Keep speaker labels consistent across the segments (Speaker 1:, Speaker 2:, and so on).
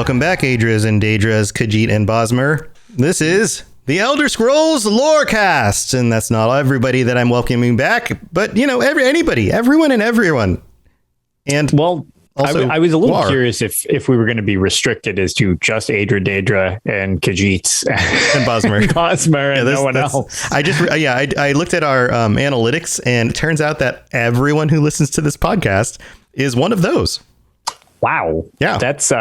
Speaker 1: Welcome back, Adras and Daedras, Khajiit and Bosmer. This is the Elder Scrolls Lorecast, and that's not everybody that I'm welcoming back, but, you know, everyone and everyone. And
Speaker 2: well,
Speaker 1: also,
Speaker 2: I was a little curious if we were going to be restricted as to just Daedra, and Khajiit
Speaker 1: and Bosmer,
Speaker 2: and no one else.
Speaker 1: I looked at our analytics, and it turns out that everyone who listens to this podcast is one of those.
Speaker 2: Wow.
Speaker 1: Yeah.
Speaker 2: That's,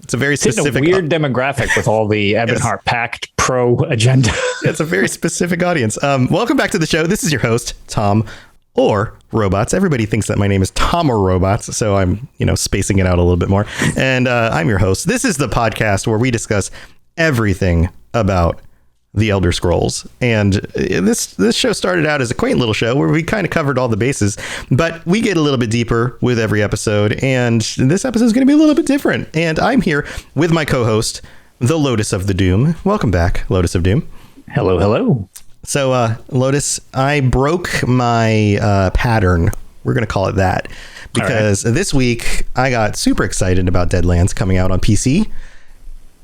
Speaker 1: It's a very specific...
Speaker 2: It's a weird demographic with all the Ebonheart Pact pro agenda.
Speaker 1: It's a very specific audience. Welcome back to the show. This is your host, Tom or Robots. Everybody thinks that my name is Tom or Robots, so I'm, spacing it out a little bit more. And I'm your host. This is the podcast where we discuss everything about the Elder Scrolls. And this show started out as a quaint little show where we kind of covered all the bases, but we get a little bit deeper with every episode. And this episode is going to be a little bit different. And I'm here with my co-host, the Lotus of the Doom. Welcome back, Lotus of Doom.
Speaker 2: Hello, hello.
Speaker 1: So, Lotus, I broke my pattern. We're going to call it that because This week I got super excited about Deadlands coming out on PC.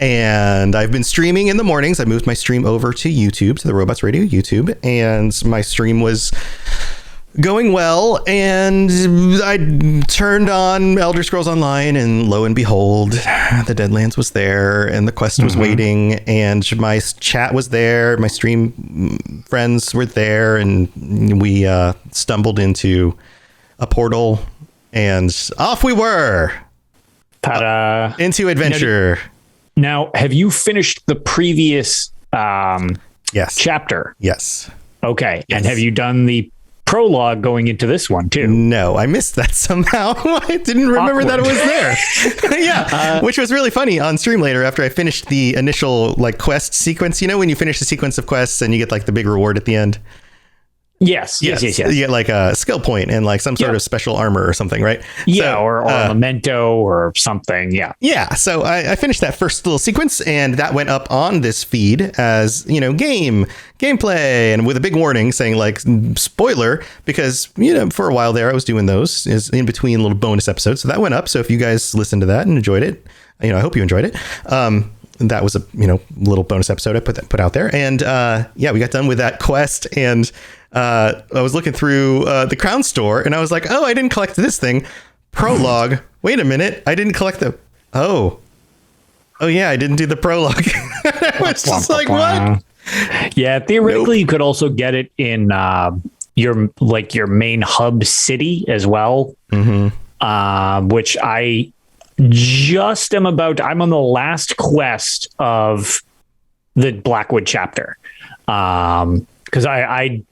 Speaker 1: And I've been streaming in the mornings. I moved my stream over to YouTube, to the Robots Radio YouTube, and my stream was going well. And I turned on Elder Scrolls Online, and lo and behold, the Deadlands was there, and the quest was waiting, and my chat was there. My stream friends were there, and we stumbled into a portal, and off we were.
Speaker 2: Ta-da.
Speaker 1: Into adventure.
Speaker 2: Now, have you finished the previous chapter?
Speaker 1: Yes.
Speaker 2: Okay.
Speaker 1: Yes.
Speaker 2: And have you done the prologue going into this one too?
Speaker 1: No, I missed that somehow. I didn't remember that it was there. Yeah. Which was really funny on stream later after I finished the initial quest sequence. You know, when you finish the sequence of quests and you get the big reward at the end?
Speaker 2: Yes. You
Speaker 1: get a skill point and some sort of special armor or something, right?
Speaker 2: Yeah, so, or a memento or something. Yeah. Yeah.
Speaker 1: So I finished that first little sequence, and that went up on this feed as, gameplay, and with a big warning saying spoiler, because, for a while there I was doing those is in between little bonus episodes. So that went up. So if you guys listened to that and enjoyed it, I hope you enjoyed it. That was a, little bonus episode I put out there. And we got done with that quest, and I was looking through the Crown Store, and I was like, oh, I didn't collect this thing. Prologue. Wait a minute. I didn't collect the... Oh, yeah, I didn't do the prologue. I was just like, what?
Speaker 2: Yeah, theoretically, You could also get it in your main hub city as well, which I just am about... I'm on the last quest of the Blackwood chapter. Because I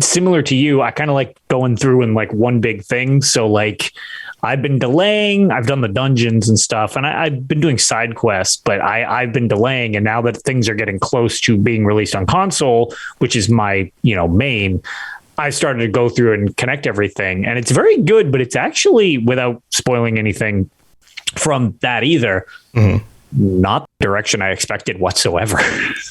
Speaker 2: similar to you, I kind of like going through in one big thing. So I've been delaying, I've done the dungeons and stuff, and I've been doing side quests, but I've been delaying. And now that things are getting close to being released on console, which is my, main, I started to go through and connect everything, and it's very good, but it's actually, without spoiling anything from that either, not the direction I expected whatsoever.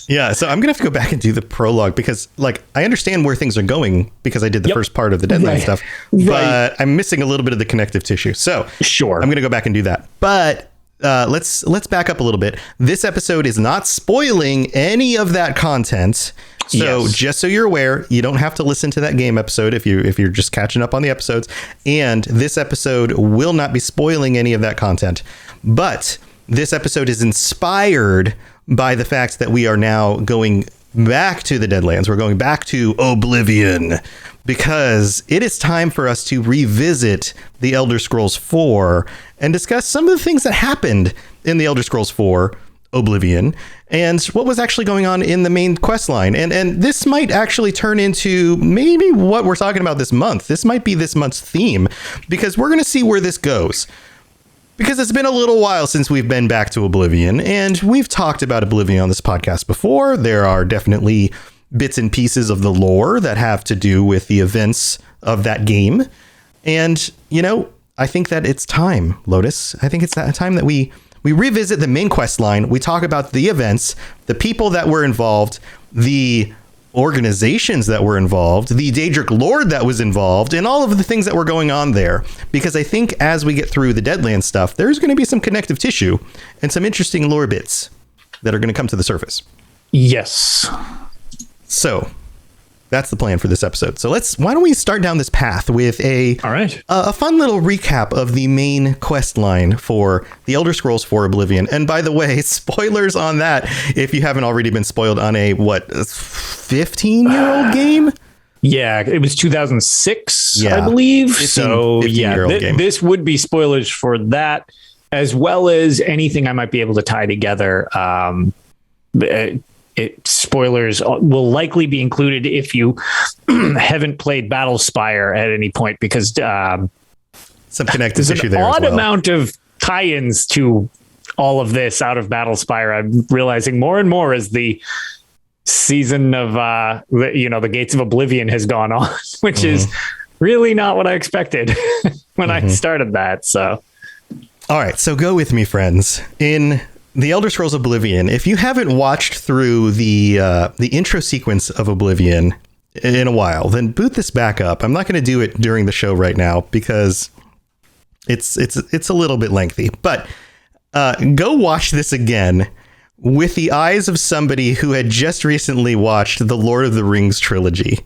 Speaker 2: Yeah,
Speaker 1: so I'm gonna have to go back and do the prologue because I understand where things are going because I did the first part of the Deadlands stuff, but I'm missing a little bit of the connective tissue. So
Speaker 2: sure,
Speaker 1: I'm gonna go back and do that. But let's back up a little bit. This episode is not spoiling any of that content. So just so you're aware, you don't have to listen to that game episode if you're just catching up on the episodes. And this episode will not be spoiling any of that content. But this episode is inspired by the fact that we are now going back to the Deadlands. We're going back to Oblivion because it is time for us to revisit the Elder Scrolls IV and discuss some of the things that happened in the Elder Scrolls IV Oblivion and what was actually going on in the main quest line. And this might actually turn into maybe what we're talking about this month. This might be this month's theme because we're going to see where this goes. Because it's been a little while since we've been back to Oblivion, and we've talked about Oblivion on this podcast before. There are definitely bits and pieces of the lore that have to do with the events of that game. And, I think that it's time, Lotus. I think it's that time that we revisit the main quest line. We talk about the events, the people that were involved, the organizations that were involved, the Daedric Lord that was involved, and all of the things that were going on there. Because I think as we get through the Deadlands stuff, there's going to be some connective tissue and some interesting lore bits that are going to come to the surface.
Speaker 2: Yes.
Speaker 1: So that's the plan for this episode. So why don't we start down this path with a fun little recap of the main quest line for The Elder Scrolls IV Oblivion. And by the way, spoilers on that if you haven't already been spoiled on a 15-year-old game.
Speaker 2: Yeah, it was 2006, I believe. 15-year-old game. This would be spoilers for that, as well as anything I might be able to tie together. Spoilers will likely be included if you haven't played Battlespire at any point, because
Speaker 1: some connective tissue there.
Speaker 2: There's an odd amount of tie-ins to all of this out of Battlespire. I'm realizing more and more as the season of the Gates of Oblivion has gone on, which is really not what I expected when I started that. So,
Speaker 1: all right, so go with me, friends. In The Elder Scrolls Oblivion, if you haven't watched through the intro sequence of Oblivion in a while, then boot this back up. I'm not going to do it during the show right now because it's a little bit lengthy, but go watch this again with the eyes of somebody who had just recently watched the Lord of the Rings trilogy.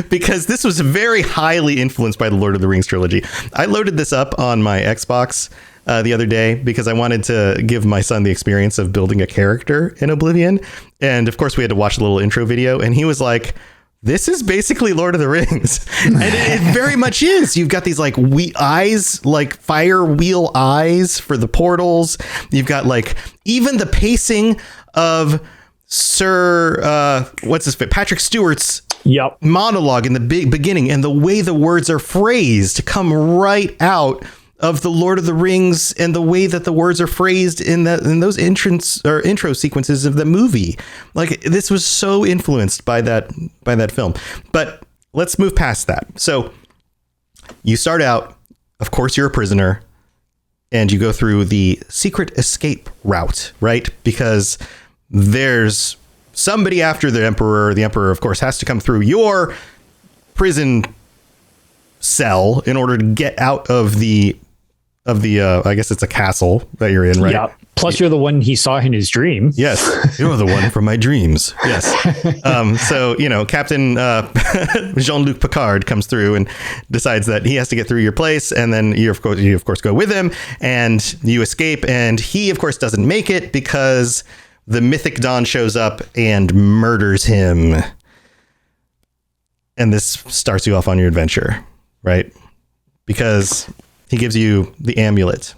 Speaker 1: Because this was very highly influenced by the Lord of the Rings trilogy. I loaded this up on my Xbox the other day because I wanted to give my son the experience of building a character in Oblivion. And of course we had to watch the little intro video, and he was like, this is basically Lord of the Rings. And it very much is. You've got these like eyes, like fire wheel eyes for the portals. You've got like even the pacing of Sir Patrick Stewart's monologue in the beginning, and the way the words are phrased come right out of the Lord of the Rings, and the way that the words are phrased in those intro sequences of the movie. Like, this was so influenced by that film. But let's move past that. So you start out, of course, you're a prisoner, and you go through the secret escape route, right? Because there's somebody after the Emperor. The Emperor, of course, has to come through your prison cell in order to get out of the I guess it's a castle that you're in, right?
Speaker 2: Yeah. Plus, you're the one he saw in his dream.
Speaker 1: Yes, you're the one from my dreams. Yes. So, Captain Jean-Luc Picard comes through and decides that he has to get through your place, and then you of course go with him, and you escape. And he, of course, doesn't make it because the Mythic Dawn shows up and murders him. And this starts you off on your adventure, right? Because he gives you the amulet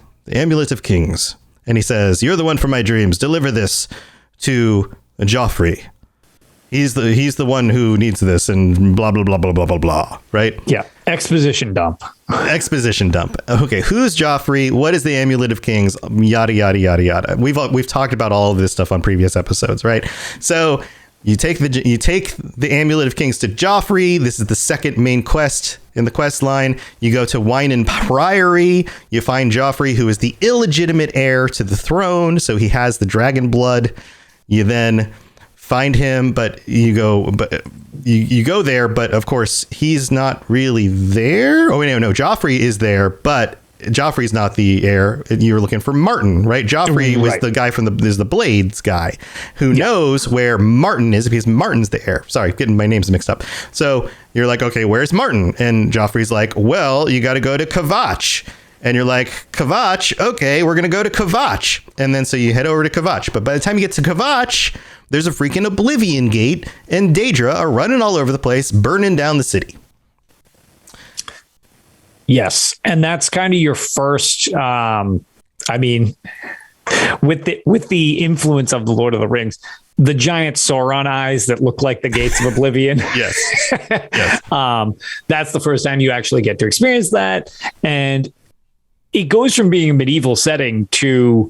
Speaker 1: of kings. And he says, you're the one from my dreams. Deliver this to Joffrey. He's the one who needs this, and blah, blah, blah, blah, blah, blah, blah. Right?
Speaker 2: Yeah. Exposition dump.
Speaker 1: Okay. Who's Joffrey? What is the amulet of kings? Yada, yada, yada, yada. We've talked about all of this stuff on previous episodes, right? So you take the amulet of kings to Joffrey. This is the second main quest in the quest line. You go to Wynon Priory. You find Joffrey, who is the illegitimate heir to the throne, so he has the dragon blood. You then find him, but you go there, but of course he's not really there. Oh no, Joffrey is there, but Joffrey's not the heir. You're looking for Martin, right? Joffrey was the guy is the Blades guy who knows where Martin is, because Martin's the heir. Sorry, getting my names mixed up. So you're like, okay, where's Martin? And Joffrey's like, well, you got to go to Kvatch. And you're like, Kvatch? Okay, we're going to go to Kvatch. And then so you head over to Kvatch. But by the time you get to Kvatch, there's a freaking Oblivion gate, and Daedra are running all over the place, burning down the city.
Speaker 2: Yes, and that's kind of your first. With the influence of the Lord of the Rings, the giant Sauron eyes that look like the gates of Oblivion.
Speaker 1: Yes.
Speaker 2: That's the first time you actually get to experience that, and it goes from being a medieval setting to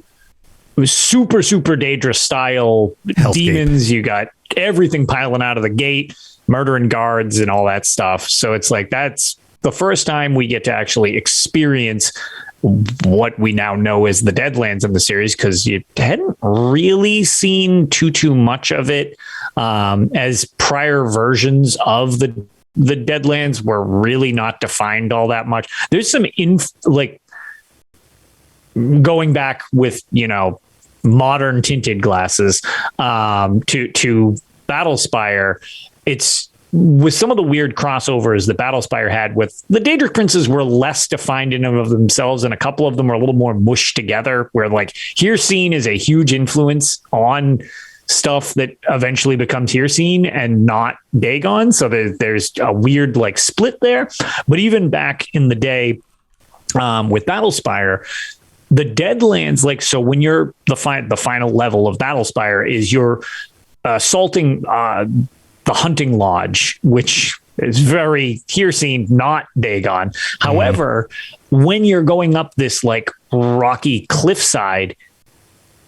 Speaker 2: super Daedra style demons. You got everything piling out of the gate, murdering guards and all that stuff. So it's like that's the first time we get to actually experience what we now know as the Deadlands in the series, because you hadn't really seen too much of it, as prior versions of the Deadlands were really not defined all that much. There's some going back with, modern tinted glasses to Battlespire. It's with some of the weird crossovers that Battlespire had with the Daedric princes were less defined in and of themselves, and a couple of them are a little more mushed together, where like Hircine is a huge influence on stuff that eventually becomes Hircine and not Dagon. So there's a weird like split there. But even back in the day with Battlespire, the Deadlands, like, so when you're the final level of Battlespire is you're assaulting the hunting lodge, which is very Hircine, not Dagon. However, when you're going up this like rocky cliffside,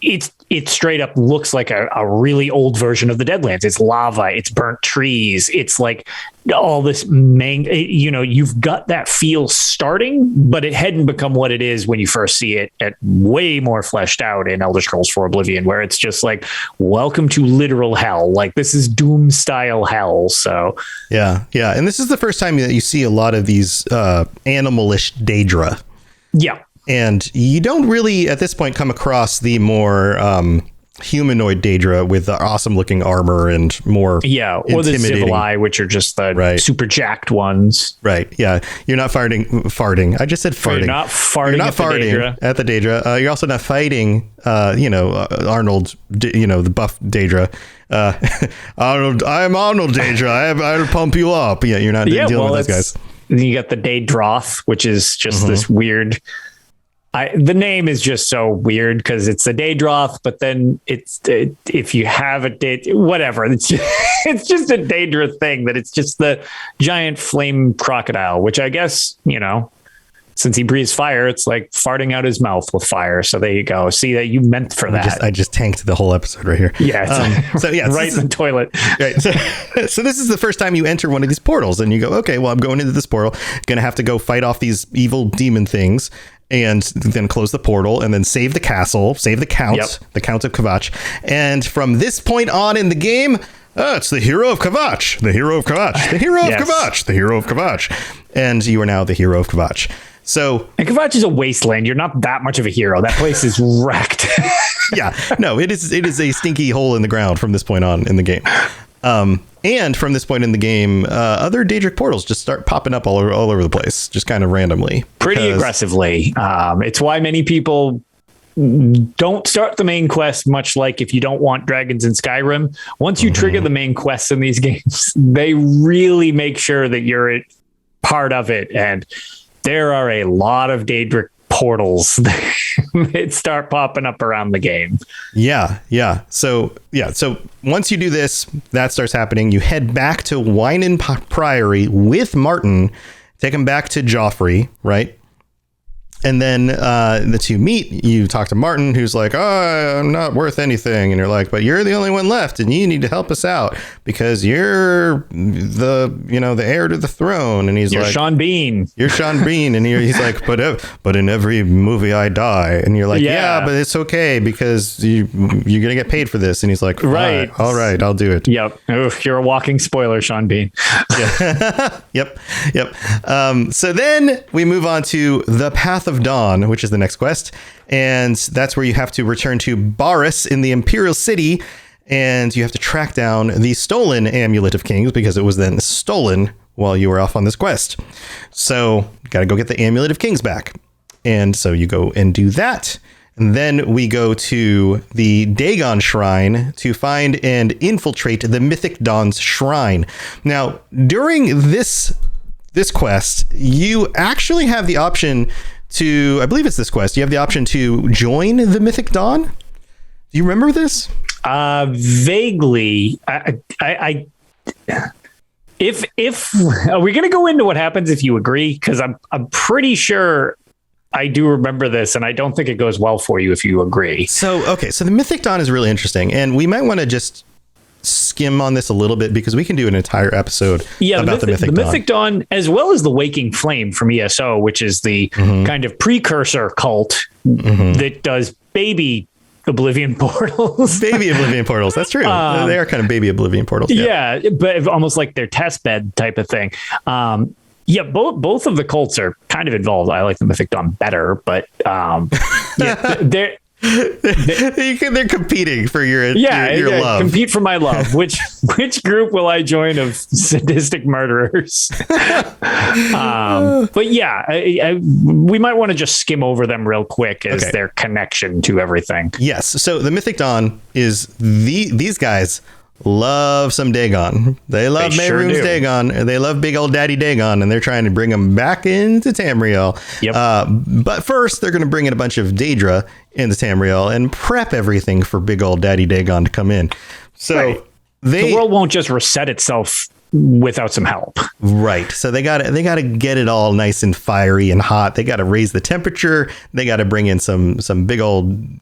Speaker 2: it straight up looks like a really old version of the Deadlands. It's lava, it's burnt trees, it's like all this you've got that feel starting, but it hadn't become what it is when you first see it at way more fleshed out in Elder Scrolls IV Oblivion, where it's just like, welcome to literal hell. Like, this is Doom style hell. So
Speaker 1: yeah. And this is the first time that you see a lot of these animalish Daedra.
Speaker 2: Yeah.
Speaker 1: And you don't really, at this point, come across the more humanoid Daedra with the awesome looking armor and more
Speaker 2: or the Zivili, which are just the super jacked ones.
Speaker 1: Right. Yeah. You're not farting. I just said farting.
Speaker 2: You're not farting,
Speaker 1: at the Daedra. You're also not fighting, Arnold, the buff Daedra. Arnold, I'm Arnold Daedra. I'll pump you up. Yeah, you're not dealing with those guys.
Speaker 2: You got the Daedroth, which is just this weird... the name is just so weird because it's a Daedroth, but then if you have a whatever, it's just a Daedra thing, that it's just the giant flame crocodile, which I guess, since he breathes fire, it's like farting out his mouth with fire. So there you go. See, that you meant for that.
Speaker 1: I just tanked the whole episode right here.
Speaker 2: Yeah. Right in the toilet.
Speaker 1: Right. So this is the first time you enter one of these portals and you go, okay, well, I'm going into this portal, going to have to go fight off these evil demon things, and then close the portal and then save the castle, save the Count, the Count of Kvatch. And from this point on in the game, it's the hero of Kvatch, the hero of Kvatch, the hero of Kvatch, the hero of Kvatch. And you are now the hero of Kvatch. And
Speaker 2: Kvatch is a wasteland. You're not that much of a hero. That place is wrecked.
Speaker 1: Yeah, no, it is a stinky hole in the ground from this point on in the game. And from this point in the game, other Daedric portals just start popping up all over the place, just kind of randomly.
Speaker 2: Pretty aggressively. It's why many people don't start the main quest, much like if you don't want dragons in Skyrim. Once you trigger the main quests in these games, they really make sure that you're part of it. And there are a lot of Daedric portals that start popping up around the game.
Speaker 1: Yeah. So once you do this, that starts happening. You head back to Wynan Priory with Martin, take him back to Joffrey, right? And then the two meet. You talk to Martin, who's like, "Oh, I'm not worth anything," and you're like, "But you're the only one left, and you need to help us out because you're the heir to the throne." And you're like,
Speaker 2: Sean Bean.
Speaker 1: You're Sean Bean, and he's like, "But in every movie I die," and you're like, "Yeah, but it's okay because you're gonna get paid for this." And he's like, "Right, all right, I'll do it."
Speaker 2: Yep. Oof, you're a walking spoiler, Sean Bean.
Speaker 1: Yeah. Yep. So then we move on to the Path of Dawn, which is the next quest, and that's where you have to return to Barris in the Imperial City, and you have to track down the stolen Amulet of Kings because it was then stolen while you were off on this quest. So you got to go get the Amulet of Kings back, and so you go and do that. And then we go to the Dagon Shrine to find and infiltrate the Mythic Dawn's shrine. Now, during this quest, you actually have the option to, I believe it's this quest, you have the option to join the Mythic Dawn. Do you remember this?
Speaker 2: Vaguely. If are we going to go into what happens if you agree? Because I'm pretty sure I do remember this, and I don't think it goes well for you if you agree.
Speaker 1: So the Mythic Dawn is really interesting, and we might want to just skim on this a little bit because we can do an entire episode about the Mythic
Speaker 2: Dawn, as well as the Waking Flame from ESO, which is the kind of precursor cult that does baby Oblivion portals.
Speaker 1: Baby Oblivion portals. That's true. They are kind of baby Oblivion portals.
Speaker 2: Yeah, but almost like their test bed type of thing. Both of the cults are kind of involved. I like the Mythic Dawn better, but they're
Speaker 1: competing for your love.
Speaker 2: Compete for my love. Which group will I join of sadistic murderers? But yeah, we might want to just skim over them real quick as their connection to everything.
Speaker 1: Yes. So the Mythic Dawn is these guys love some Dagon. They love Mehrunes Dagon. They love big old daddy Dagon, and they're trying to bring him back into Tamriel. Yep. But first, they're going to bring in a bunch of Daedra into Tamriel and prep everything for big old daddy Dagon to come in. So
Speaker 2: the world won't just reset itself without some help.
Speaker 1: Right. So they got to get it all nice and fiery and hot. They got to raise the temperature. They got to bring in some big old,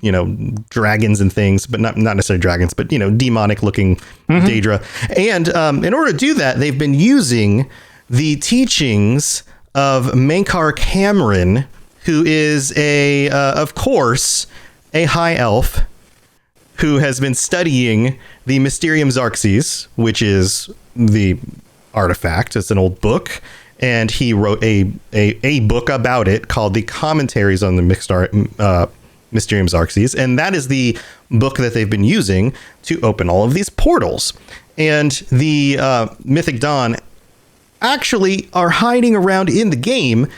Speaker 1: dragons and things, but not necessarily dragons, but, demonic looking Daedra. And in order to do that, they've been using the teachings of Mankar Cameron, who is of course, a high elf who has been studying the Mysterium Xarxes, which is the artifact. It's an old book, and he wrote a book about it called the Commentaries on the Mysterium Xarxes, and that is the book that they've been using to open all of these portals. And the Mythic Dawn actually are hiding around in the game,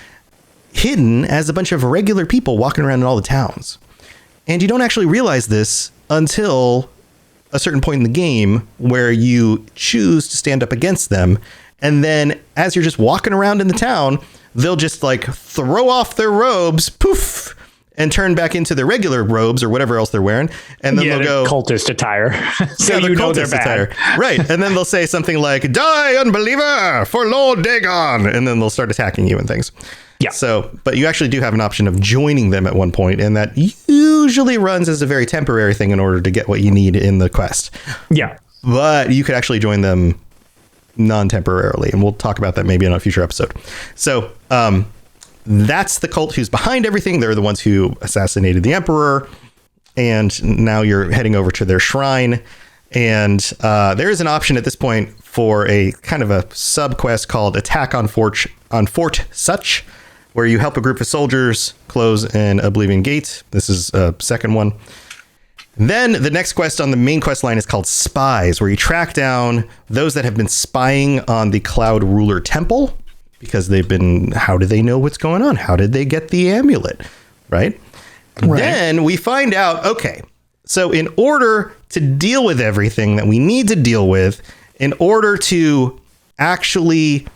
Speaker 1: hidden as a bunch of regular people walking around in all the towns. And you don't actually realize this until a certain point in the game where you choose to stand up against them. And then as you're just walking around in the town, they'll just like throw off their robes, poof, and turn back into their regular robes or whatever else they're wearing. And then they'll go
Speaker 2: cultist attire. So
Speaker 1: they're cultist attire. Right. And then they'll say something like, "Die, unbeliever, for Lord Dagon." And then they'll start attacking you and things. Yeah. So, but you actually do have an option of joining them at one point, and that usually runs as a very temporary thing in order to get what you need in the quest.
Speaker 2: Yeah.
Speaker 1: But you could actually join them non-temporarily, and we'll talk about that maybe in a future episode. So, that's the cult who's behind everything. They're the ones who assassinated the emperor, and now you're heading over to their shrine. And there is an option at this point for a kind of a sub-quest called Attack on Fort Such, where you help a group of soldiers close an Oblivion gate. This is a second one. Then the next quest on the main quest line is called Spies, where you track down those that have been spying on the Cloud Ruler Temple, because how do they know what's going on? How did they get the amulet? Right? Then we find out, so in order to deal with everything that we need to deal with, in order to actually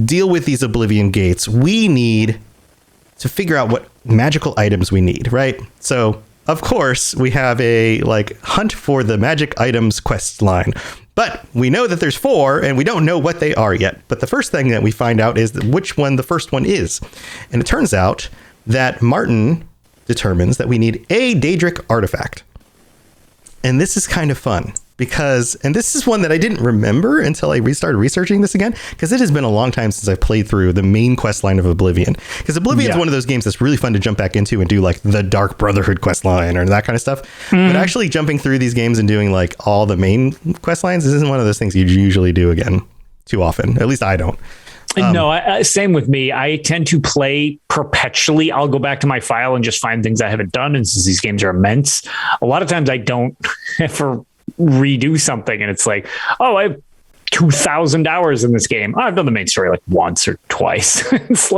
Speaker 1: deal with these Oblivion gates, we need to figure out what magical items we need, right? So, of course, we have a hunt for the magic items quest line, but we know that there's 4 and we don't know what they are yet. But the first thing that we find out is which one the first one is. And it turns out that Martin determines that we need a Daedric artifact. And this is kind of fun and this is one that I didn't remember until I restarted researching this again, because it has been a long time since I've played through the main quest line of Oblivion. Because Oblivion is one of those games that's really fun to jump back into and do the Dark Brotherhood quest line or that kind of stuff. But actually jumping through these games and doing all the main quest lines isn't one of those things you usually do again too often. At least I don't.
Speaker 2: No, same with me. I tend to play perpetually. I'll go back to my file and just find things I haven't done. And since these games are immense, a lot of times I don't ever redo something. And it's like, I have 2,000 hours in this game. I've done the main story once or twice. It's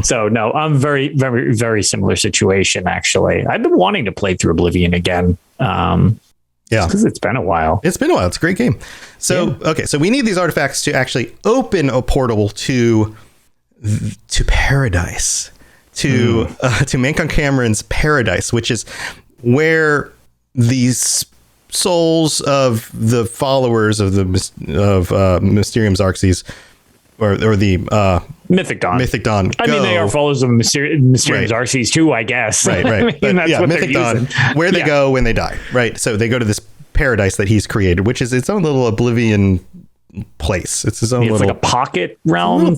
Speaker 2: so no, I'm very, very, very similar situation, actually. I've been wanting to play through Oblivion again.
Speaker 1: Yeah,
Speaker 2: because it's been a while.
Speaker 1: It's been a while. It's a great game. So, so we need these artifacts to actually open a portal to paradise, to Mankar Cameron's paradise, which is where these souls of the followers of the Mysterium Xarxes or the
Speaker 2: Mythic Dawn. I mean, they are followers of Mysterium Xarxes too, I guess.
Speaker 1: Right.
Speaker 2: But
Speaker 1: that's what Mythic Dawn, where they go when they die. Right. So they go to this paradise that he's created, which is its own little Oblivion place. It's his own little,
Speaker 2: like a pocket realm,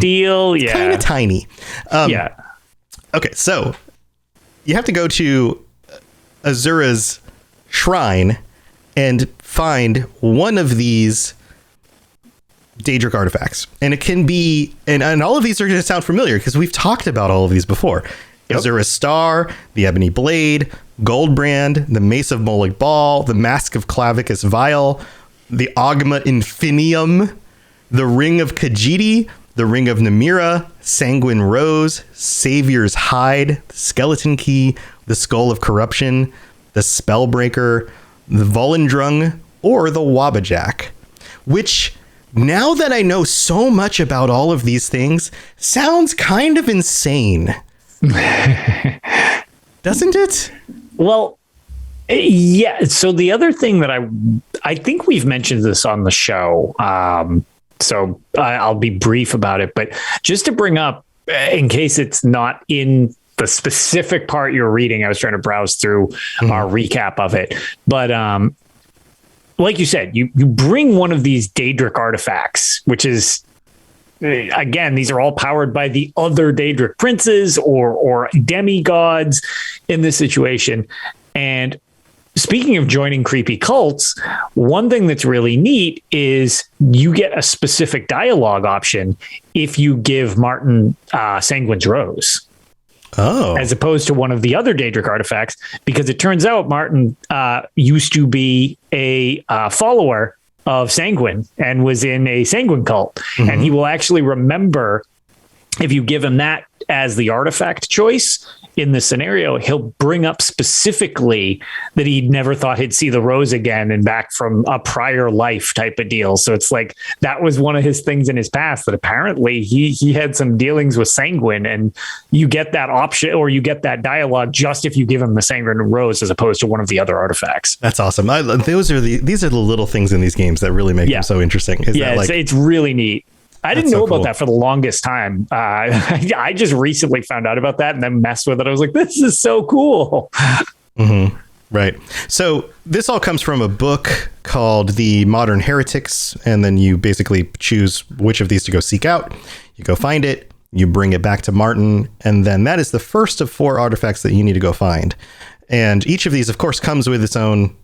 Speaker 2: deal. Yeah,
Speaker 1: kind of tiny.
Speaker 2: Yeah.
Speaker 1: Okay, so you have to go to Azura's shrine and find one of these Daedric artifacts, and it can be, and all of these are going to sound familiar because we've talked about all of these before. Yep. Azura's Star, the Ebony Blade, Goldbrand, the Mace of Molag Bal, the Mask of Clavicus Vial, the Ogma Infinium, the Ring of Khajiit, the Ring of Namira, Sanguine Rose, Savior's Hide, the Skeleton Key, the Skull of Corruption, the Spellbreaker, the Volendrung, or the Wabbajack, which, now that I know so much about all of these things, sounds kind of insane. Doesn't it?
Speaker 2: Well, yeah. So the other thing that I think we've mentioned this on the show, so I'll be brief about it, but just to bring up, in case it's not in the specific part you're reading, I was trying to browse through our recap of it, but like you said, you bring one of these Daedric artifacts, which is, again, these are all powered by the other Daedric princes or demigods in this situation. And speaking of joining creepy cults, one thing that's really neat is you get a specific dialogue option if you give Martin Sanguine's Rose.
Speaker 1: Oh.
Speaker 2: As opposed to one of the other Daedric artifacts, because it turns out Martin used to be a follower of Sanguine and was in a Sanguine cult. And he will actually remember, if you give him that as the artifact choice in this scenario, he'll bring up specifically that he never thought he'd see the rose again and back from a prior life type of deal. So it's like that was one of his things in his past, that apparently he had some dealings with Sanguine, and you get that option, or you get that dialogue just if you give him the Sanguine Rose as opposed to one of the other artifacts.
Speaker 1: That's awesome. These are the little things in these games that really make them so interesting.
Speaker 2: It's really neat. I didn't know about that for the longest time. I just recently found out about that and then messed with it. I was like, this is so cool.
Speaker 1: Right. So this all comes from a book called The Modern Heretics. And then you basically choose which of these to go seek out. You go find it. You bring it back to Martin. And then that is the first of 4 artifacts that you need to go find. And each of these, of course, comes with its own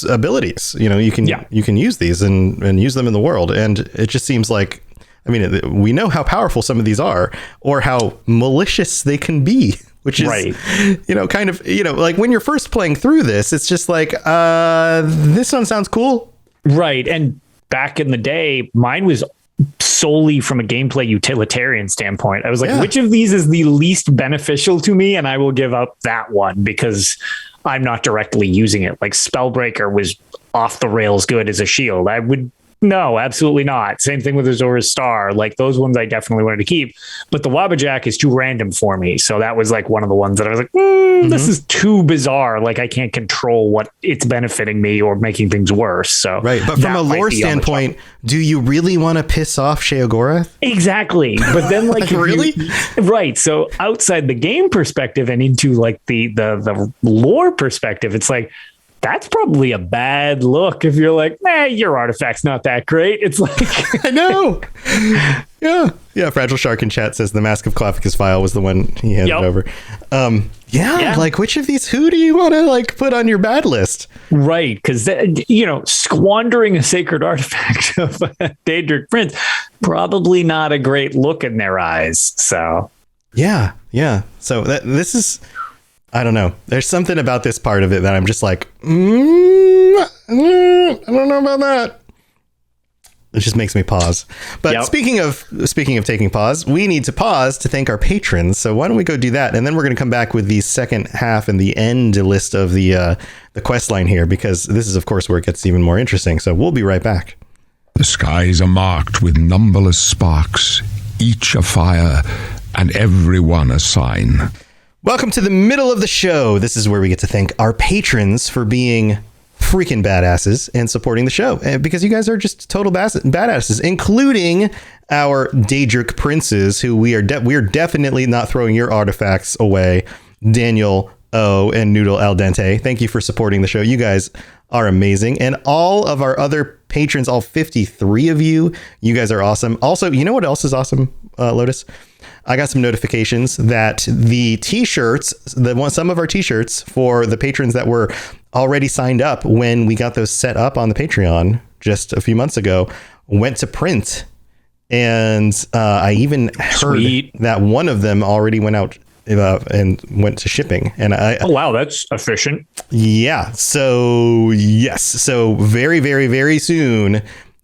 Speaker 1: abilities. You know, you can use these and use them in the world. And it just seems like, I mean, we know how powerful some of these are, or how malicious they can be, which is, kind of, like when you're first playing through this, it's just like, this one sounds cool.
Speaker 2: Right. And back in the day, mine was solely from a gameplay utilitarian standpoint. I was like, which of these is the least beneficial to me? And I will give up that one because I'm not directly using it. Like Spellbreaker was off the rails good as a shield. No, absolutely not. Same thing with Azura's Star. Like those ones I definitely wanted to keep, but the Wabbajack is too random for me. So that was like one of the ones that I was like, this is too bizarre. Like I can't control what it's benefiting me or making things worse. So
Speaker 1: right. But from a lore standpoint, do you really want to piss off Sheogorath?
Speaker 2: Exactly. But then like,
Speaker 1: really?
Speaker 2: Right. So outside the game perspective and into like the lore perspective, it's like, that's probably a bad look if you're like, your artifact's not that great. It's like,
Speaker 1: I know. Yeah. Fragile Shark in chat says the Mask of Clavicus Vial was the one he handed over. Like which of these, who do you want to like put on your bad list?
Speaker 2: Right. Because, squandering a sacred artifact of a Daedric prince, probably not a great look in their eyes. So,
Speaker 1: yeah. So this is, I don't know. There's something about this part of it that I'm just like, I don't know about that. It just makes me pause. But speaking of taking pause, we need to pause to thank our patrons. So why don't we go do that? And then we're going to come back with the second half and the end list of the quest line here, because this is, of course, where it gets even more interesting. So we'll be right back.
Speaker 3: The skies are marked with numberless sparks, each a fire and every one a sign.
Speaker 1: Welcome to the middle of the show. This is where we get to thank our patrons for being freaking badasses and supporting the show, because you guys are just total badasses, including our Daedric princes, who we are definitely not throwing your artifacts away. Daniel, O and Noodle Al Dente. Thank you for supporting the show. You guys are amazing. And all of our other patrons, all 53 of you, you guys are awesome. Also, you know what else is awesome, Lotus? I got some notifications that the t-shirts, some of our t-shirts for the patrons that were already signed up when we got those set up on the Patreon just a few months ago, went to print. And I even heard that one of them already went out and went to shipping. And
Speaker 2: oh wow, that's efficient.
Speaker 1: Yeah. So yes. So very, very, very soon,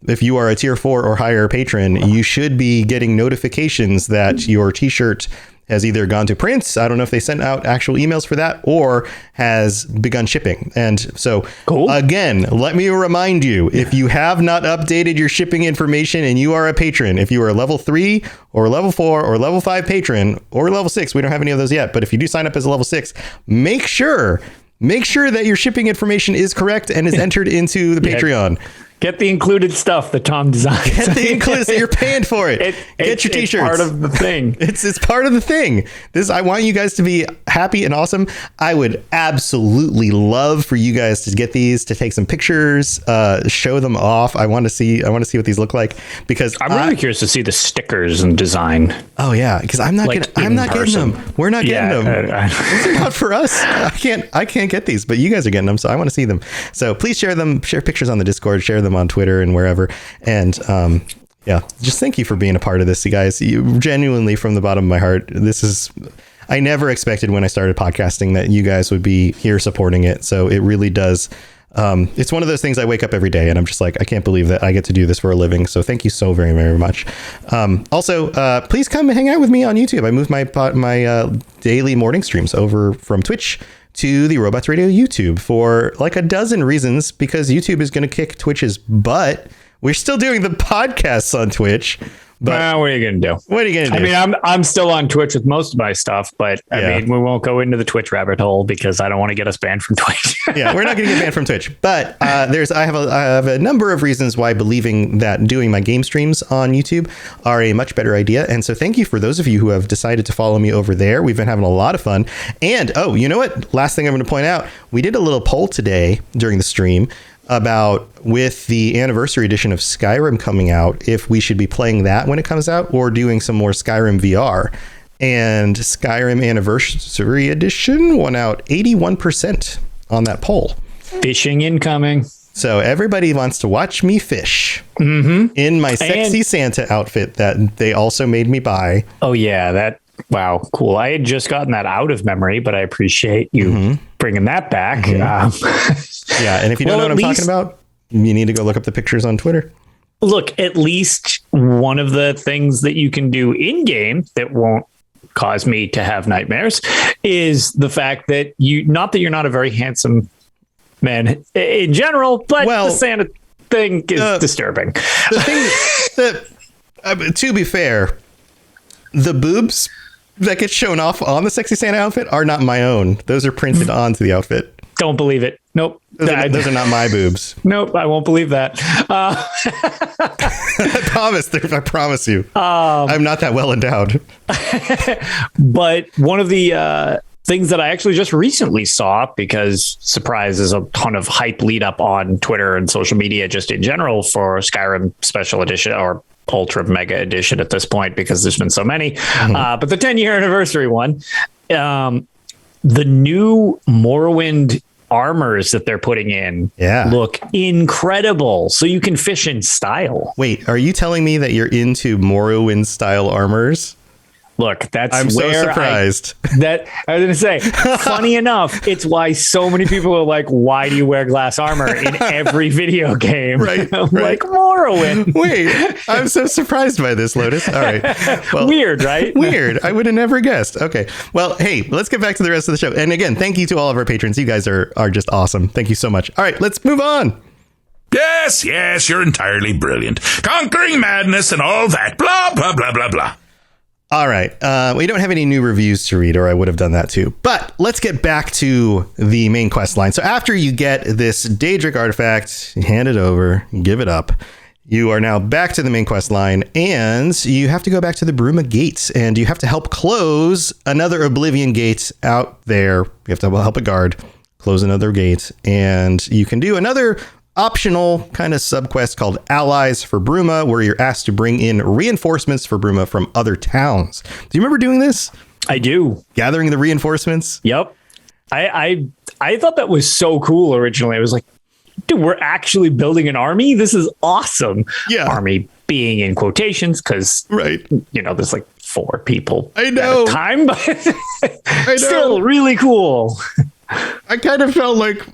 Speaker 1: if you are a tier 4 or higher patron, you should be getting notifications that your t-shirt has either gone to print. I don't know if they sent out actual emails for that, or has begun shipping. And so Again, let me remind you, if you have not updated your shipping information and you are a patron, if you are a level 3 or level 4 or level 5 patron or level 6, we don't have any of those yet, but if you do sign up as a level 6, make sure that your shipping information is correct and is entered into the Patreon.
Speaker 2: Get the included stuff that Tom designed.
Speaker 1: Get the included, you're paying for it. Get your t-shirts.
Speaker 2: It's part of the thing.
Speaker 1: It's part of the thing. I want you guys to be happy and awesome. I would absolutely love for you guys to get these, to take some pictures, show them off. I want to see what these look like, because
Speaker 2: I'm really curious to see the stickers and design.
Speaker 1: Oh yeah, because I'm not getting them. We're not getting them. These are not for us. I can't get these, but you guys are getting them, so I want to see them. So please share pictures on the Discord, share them on Twitter and wherever. And just thank you for being a part of this, you guys. You genuinely, from the bottom of my heart, I never expected when I started podcasting that you guys would be here supporting it. So it really does. It's one of those things I wake up every day and I'm just like, I can't believe that I get to do this for a living. So thank you so very, very much. Also, please come and hang out with me on YouTube. I moved my daily morning streams over from Twitch to the Robots Radio YouTube for like a dozen reasons, because YouTube is going to kick Twitch's butt. We're still doing the podcasts on Twitch. But
Speaker 2: what are you going to do?
Speaker 1: What are you going to do?
Speaker 2: I mean, I'm still on Twitch with most of my stuff, but I mean, we won't go into the Twitch rabbit hole because I don't want to get us banned from Twitch.
Speaker 1: Yeah, we're not going to get banned from Twitch. But I have a number of reasons why believing that doing my game streams on YouTube are a much better idea. And so thank you for those of you who have decided to follow me over there. We've been having a lot of fun. And you know what? Last thing I'm going to point out, we did a little poll today during the stream about, with the anniversary edition of Skyrim coming out, if we should be playing that when it comes out or doing some more Skyrim VR. And Skyrim Anniversary Edition won out 81% on that poll.
Speaker 2: Fishing incoming.
Speaker 1: So everybody wants to watch me fish in my sexy Santa outfit that they also made me buy.
Speaker 2: Oh yeah, wow, cool. I had just gotten that out of memory, but I appreciate you bringing that back.
Speaker 1: Yeah, and if you don't know what I'm talking about, you need to go look up the pictures on Twitter.
Speaker 2: Look, at least one of the things that you can do in game that won't cause me to have nightmares is the fact that not that you're not a very handsome man in general, but the Santa thing is disturbing.
Speaker 1: The thing that, to be fair, the boobs that get shown off on the sexy Santa outfit are not my own. Those are printed onto the outfit.
Speaker 2: Don't believe it. Nope.
Speaker 1: Those are not my boobs.
Speaker 2: Nope. I won't believe that.
Speaker 1: I promise you. I'm not that well endowed.
Speaker 2: But one of the things that I actually just recently saw, because surprise, is a ton of hype lead up on Twitter and social media just in general for Skyrim Special Edition or Ultra Mega Edition at this point, because there's been so many. But the 10-year anniversary one, the new Morrowind armors that they're putting in look incredible. So you can fish in style.
Speaker 1: Wait, are you telling me that you're into Morrowind style armors?
Speaker 2: Look,
Speaker 1: I'm so surprised.
Speaker 2: I was going to say, funny enough, it's why so many people are like, why do you wear glass armor in every video game?
Speaker 1: Right.
Speaker 2: Like Morrowind.
Speaker 1: Wait, I'm so surprised by this, Lotus. All right. Well,
Speaker 2: weird, right?
Speaker 1: Weird. I would have never guessed. Okay. Well, hey, let's get back to the rest of the show. And again, thank you to all of our patrons. You guys are just awesome. Thank you so much. All right, let's move on.
Speaker 4: Yes, you're entirely brilliant. Conquering madness and all that. Blah, blah, blah, blah, blah.
Speaker 1: All right. We don't have any new reviews to read, or I would have done that too. But let's get back to the main quest line. So after you get this Daedric artifact, you hand it over, give it up. you are now back to the main quest line, and you have to go back to the Bruma Gates, and you have to help close another Oblivion gate out there. You have to help a guard close another gate, and you can do another optional kind of subquest called Allies for Bruma, where you're asked to bring in reinforcements for Bruma from other towns. Do you remember doing this?
Speaker 2: I do.
Speaker 1: Gathering the reinforcements?
Speaker 2: Yep. I thought that was so cool originally. I was like, dude, we're actually building an army? This is awesome.
Speaker 1: Yeah.
Speaker 2: Army being in quotations because,
Speaker 1: right,
Speaker 2: there's like 4 people
Speaker 1: I know.
Speaker 2: at a time, but
Speaker 1: I know.
Speaker 2: still really cool.
Speaker 1: I kind of felt like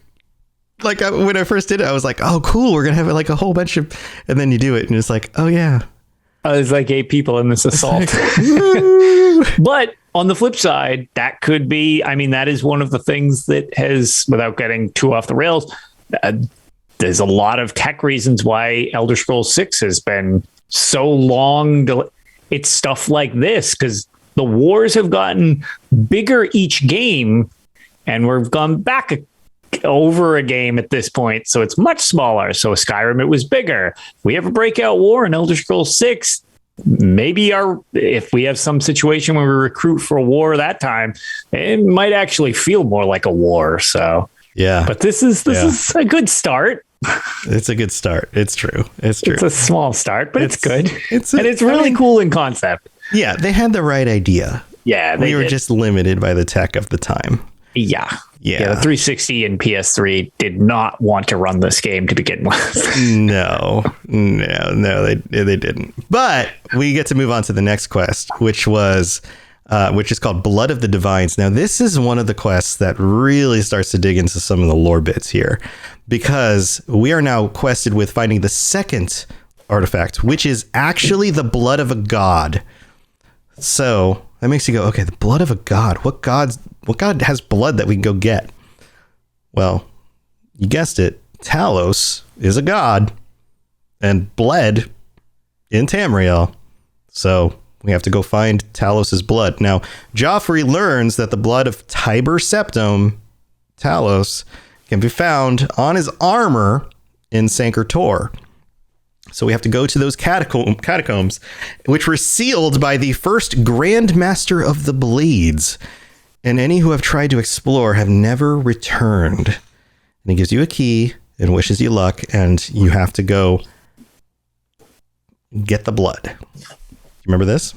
Speaker 1: when I first did it, I was like, oh, cool. We're going to have like a whole bunch of, and then you do it and it's like, oh, yeah.
Speaker 2: There's like 8 people in this assault. But on the flip side, that could be, that is one of the things that has, without getting too off the rails, there's a lot of tech reasons why Elder Scrolls 6 has been so long. It's stuff like this, because the wars have gotten bigger each game, and we've gone back over a game at this point, so it's much smaller. So Skyrim, it was bigger. We have a breakout war in Elder Scrolls 6. Maybe if we have some situation where we recruit for a war that time, it might actually feel more like a war. So
Speaker 1: yeah,
Speaker 2: but this is a good start.
Speaker 1: It's a good start. It's true. It's true.
Speaker 2: It's a small start, but it's good.
Speaker 1: It's
Speaker 2: really cool in concept.
Speaker 1: Yeah, they had the right idea.
Speaker 2: Yeah,
Speaker 1: we were just limited by the tech of the time.
Speaker 2: Yeah. The 360 and PS3 did not want to run this game to begin with.
Speaker 1: No, they didn't. But we get to move on to the next quest, which is called Blood of the Divines. Now, this is one of the quests that really starts to dig into some of the lore bits here, because we are now quested with finding the second artifact, which is actually the blood of a god. So that makes you go, okay, the blood of a god. What god has blood that we can go get? Well, you guessed it. Talos is a god and bled in Tamriel. So we have to go find Talos's blood. Now, Joffrey learns that the blood of Tiber Septim, Talos, can be found on his armor in Sancre Tor. So we have to go to those catacombs, which were sealed by the first Grand Master of the Blades. And any who have tried to explore have never returned. And he gives you a key and wishes you luck, and you have to go get the blood. Remember this?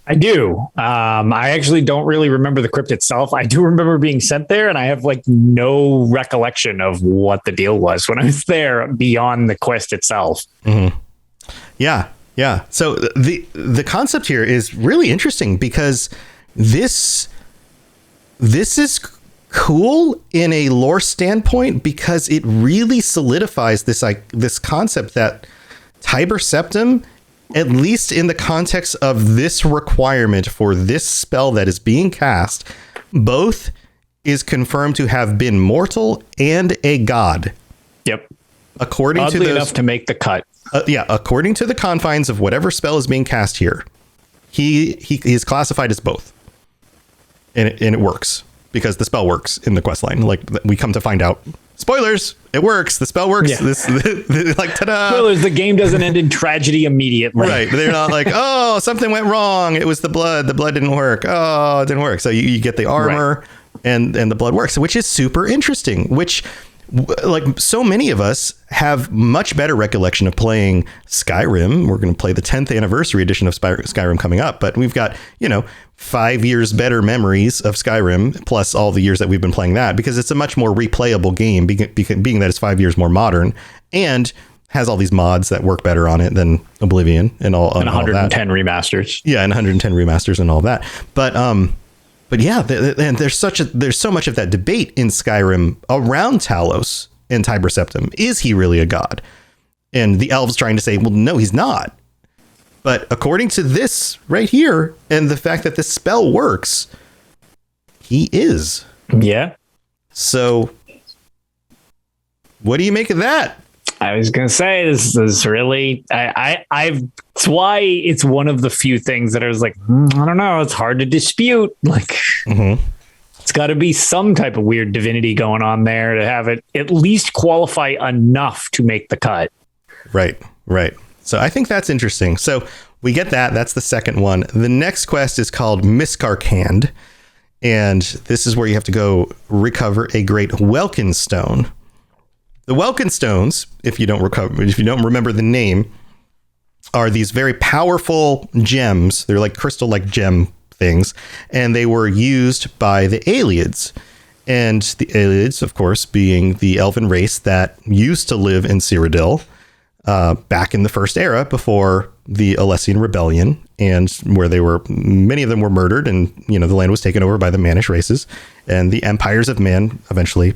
Speaker 2: I do. I actually don't really remember the crypt itself. I do remember being sent there, and I have like no recollection of what the deal was when I was there beyond the quest itself.
Speaker 1: Mm-hmm. Yeah. So the concept here is really interesting, because this is cool in a lore standpoint, because it really solidifies this concept that Tiber Septim, at least in the context of this requirement for this spell that is being cast, both is confirmed to have been mortal and a god.
Speaker 2: Yep.
Speaker 1: According
Speaker 2: Oddly enough to make the cut.
Speaker 1: According to the confines of whatever spell is being cast here, he is classified as both. And it works, because the spell works in the quest line. Like, we come to find out, spoilers, it works. The spell works. Yeah. Like, ta-da.
Speaker 2: Spoilers, the game doesn't end in tragedy immediately.
Speaker 1: Right. They're not like, oh, something went wrong. It was the blood. The blood didn't work. Oh, it didn't work. So you get the armor, right, and the blood works, which is super interesting, which, like, so many of us have much better recollection of playing Skyrim. We're going to play the 10th anniversary edition of Skyrim coming up, but we've got, 5 years better memories of Skyrim, plus all the years that we've been playing that, because it's a much more replayable game, being that it's 5 years more modern and has all these mods that work better on it than Oblivion and all.
Speaker 2: And 110 remasters.
Speaker 1: Yeah, and 110 remasters and all that. But yeah, and there's so much of that debate in Skyrim around Talos and Tiber Septim. Is he really a god? And the elves trying to say, well, no, he's not. But according to this right here, and the fact that this spell works, he is.
Speaker 2: Yeah.
Speaker 1: So what do you make of that?
Speaker 2: I was going to say, this is really, it's why it's one of the few things that I was like, I don't know. It's hard to dispute. Like, It's got to be some type of weird divinity going on there to have it at least qualify enough to make the cut.
Speaker 1: Right. So I think that's interesting. So we get that. That's the second one. The next quest is called Miskarkand. And this is where you have to go recover a great Welkin stone. The Welkin stones, if you don't remember the name, are these very powerful gems. They're like crystal-like gem things. And they were used by the Aelids. And the Aelids, of course, being the elven race that used to live in Cyrodiil back in the First Era before the Alessian Rebellion, and where many of them were murdered, and the land was taken over by the Mannish races, and the empires of man eventually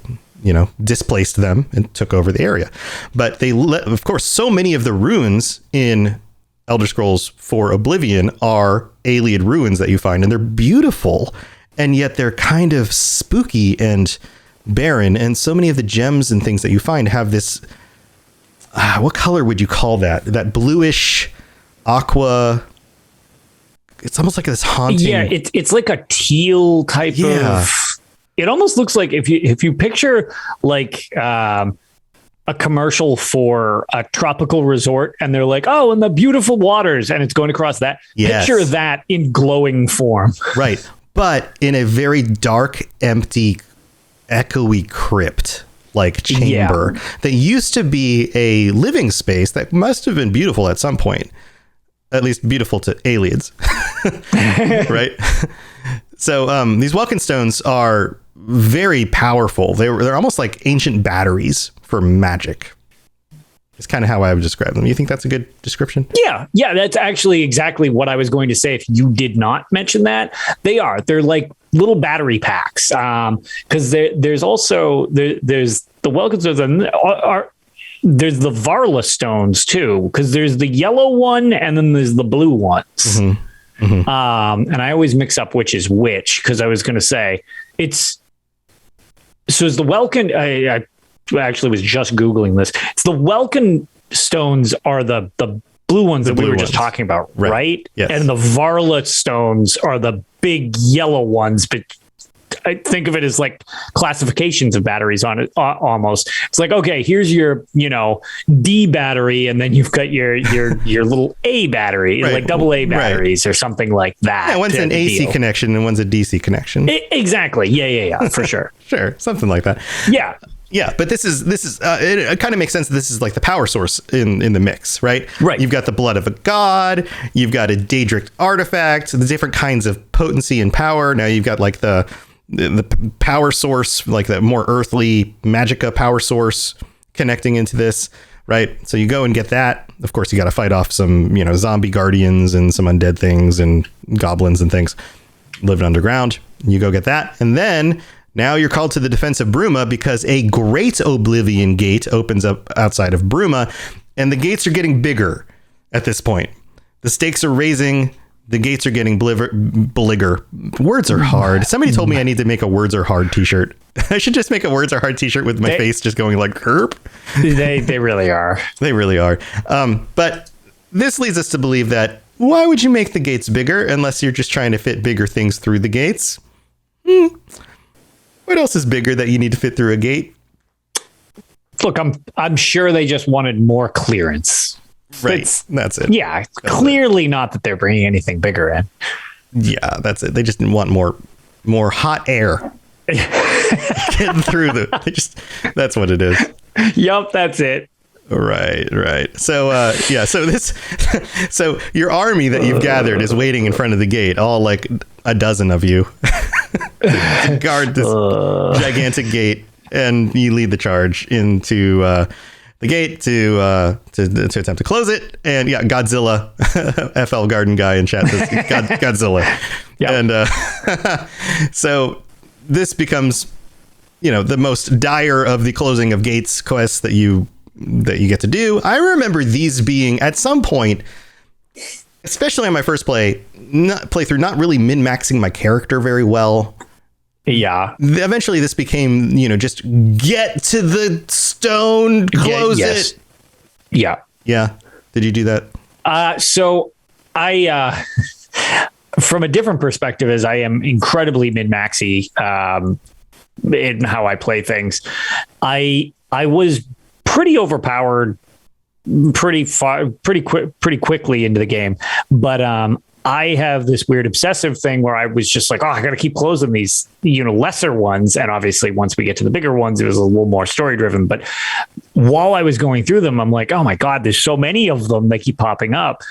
Speaker 1: displaced them and took over the area. But of course, so many of the ruins in Elder Scrolls IV Oblivion are Aeliid ruins that you find, and they're beautiful, and yet they're kind of spooky and barren. And so many of the gems and things that you find have this, what color would you call that? That bluish aqua. It's almost like this haunting.
Speaker 2: Yeah, it's like a teal type of. It almost looks like if you picture like a commercial for a tropical resort, and they're like, oh, and the beautiful waters, and it's going across that. Yes. Picture that in glowing form.
Speaker 1: Right, but in a very dark, empty, echoey crypt. Like chamber that used to be a living space that must have been beautiful at some point, at least beautiful to Aelids, right? So these Welkin stones are very powerful. They're almost like ancient batteries for magic. It's kind of how I would describe them. You think that's a good description?
Speaker 2: Yeah, that's actually exactly what I was going to say. If you did not mention that, they're like little battery packs. Because there's also there's the Welkins there's the Varla stones too, because there's the yellow one and then there's the blue ones. Mm-hmm. Mm-hmm. And I always mix up which is which, because I was going to say it's the Welkin. I actually was just Googling this. It's the Welkin stones are the blue ones that we were just talking about, right?
Speaker 1: Yes.
Speaker 2: And the Varla stones are the big yellow ones, but I think of it as like classifications of batteries on it almost. It's like, okay, here's your, D battery, and then you've got your little A battery, like double A batteries or something like that.
Speaker 1: Yeah, one's an AC connection and one's a DC connection.
Speaker 2: Exactly. Yeah, for sure.
Speaker 1: Sure, something like that. Yeah, but this is it kind of makes sense that this is like the power source in the mix, right?
Speaker 2: Right.
Speaker 1: You've got the blood of a god, you've got a Daedric artifact, the different kinds of potency and power. Now you've got like the power source, like the more earthly Magicka power source connecting into this, right? So you go and get that. Of course, you got to fight off some, zombie guardians and some undead things and goblins and things living underground. You go get that, and then now you're called to the defense of Bruma because a great Oblivion gate opens up outside of Bruma, and the gates are getting bigger at this point. The stakes are raising. The gates are getting bligger. Words are hard. Somebody told me I need to make a words are hard t-shirt. I should just make a words are hard t-shirt with my face just going like herp.
Speaker 2: They really are.
Speaker 1: They really are. But this leads us to believe that why would you make the gates bigger unless you're just trying to fit bigger things through the gates? What else is bigger that you need to fit through a gate?
Speaker 2: Look, I'm sure they just wanted more clearance.
Speaker 1: Right. That's it.
Speaker 2: Yeah. That's clearly it. Not that they're bringing anything bigger in.
Speaker 1: Yeah, that's it. They just want more hot air getting through that's what it is.
Speaker 2: Yup. That's it.
Speaker 1: Right. So, so your army that you've gathered is waiting in front of the gate, all like a dozen of you to guard this gigantic gate. And you lead the charge into, the gate to attempt to close it. And Godzilla, FL Garden guy in chat says Godzilla. Yep. And so this becomes, the most dire of the closing of gates quests that you get to do. I remember these being at some point, especially on my first playthrough, not really min-maxing my character very well.
Speaker 2: Yeah.
Speaker 1: Eventually this became, just get to the stone, close it.
Speaker 2: Yeah.
Speaker 1: Yeah. Did you do that?
Speaker 2: So I, from a different perspective, as I am incredibly min-maxy in how I play things, I was pretty overpowered pretty quickly into the game, but I have this weird obsessive thing where I was just like, oh, I got to keep closing these, lesser ones. And obviously once we get to the bigger ones, it was a little more story driven. But while I was going through them, I'm like, oh my God, there's so many of them that keep popping up.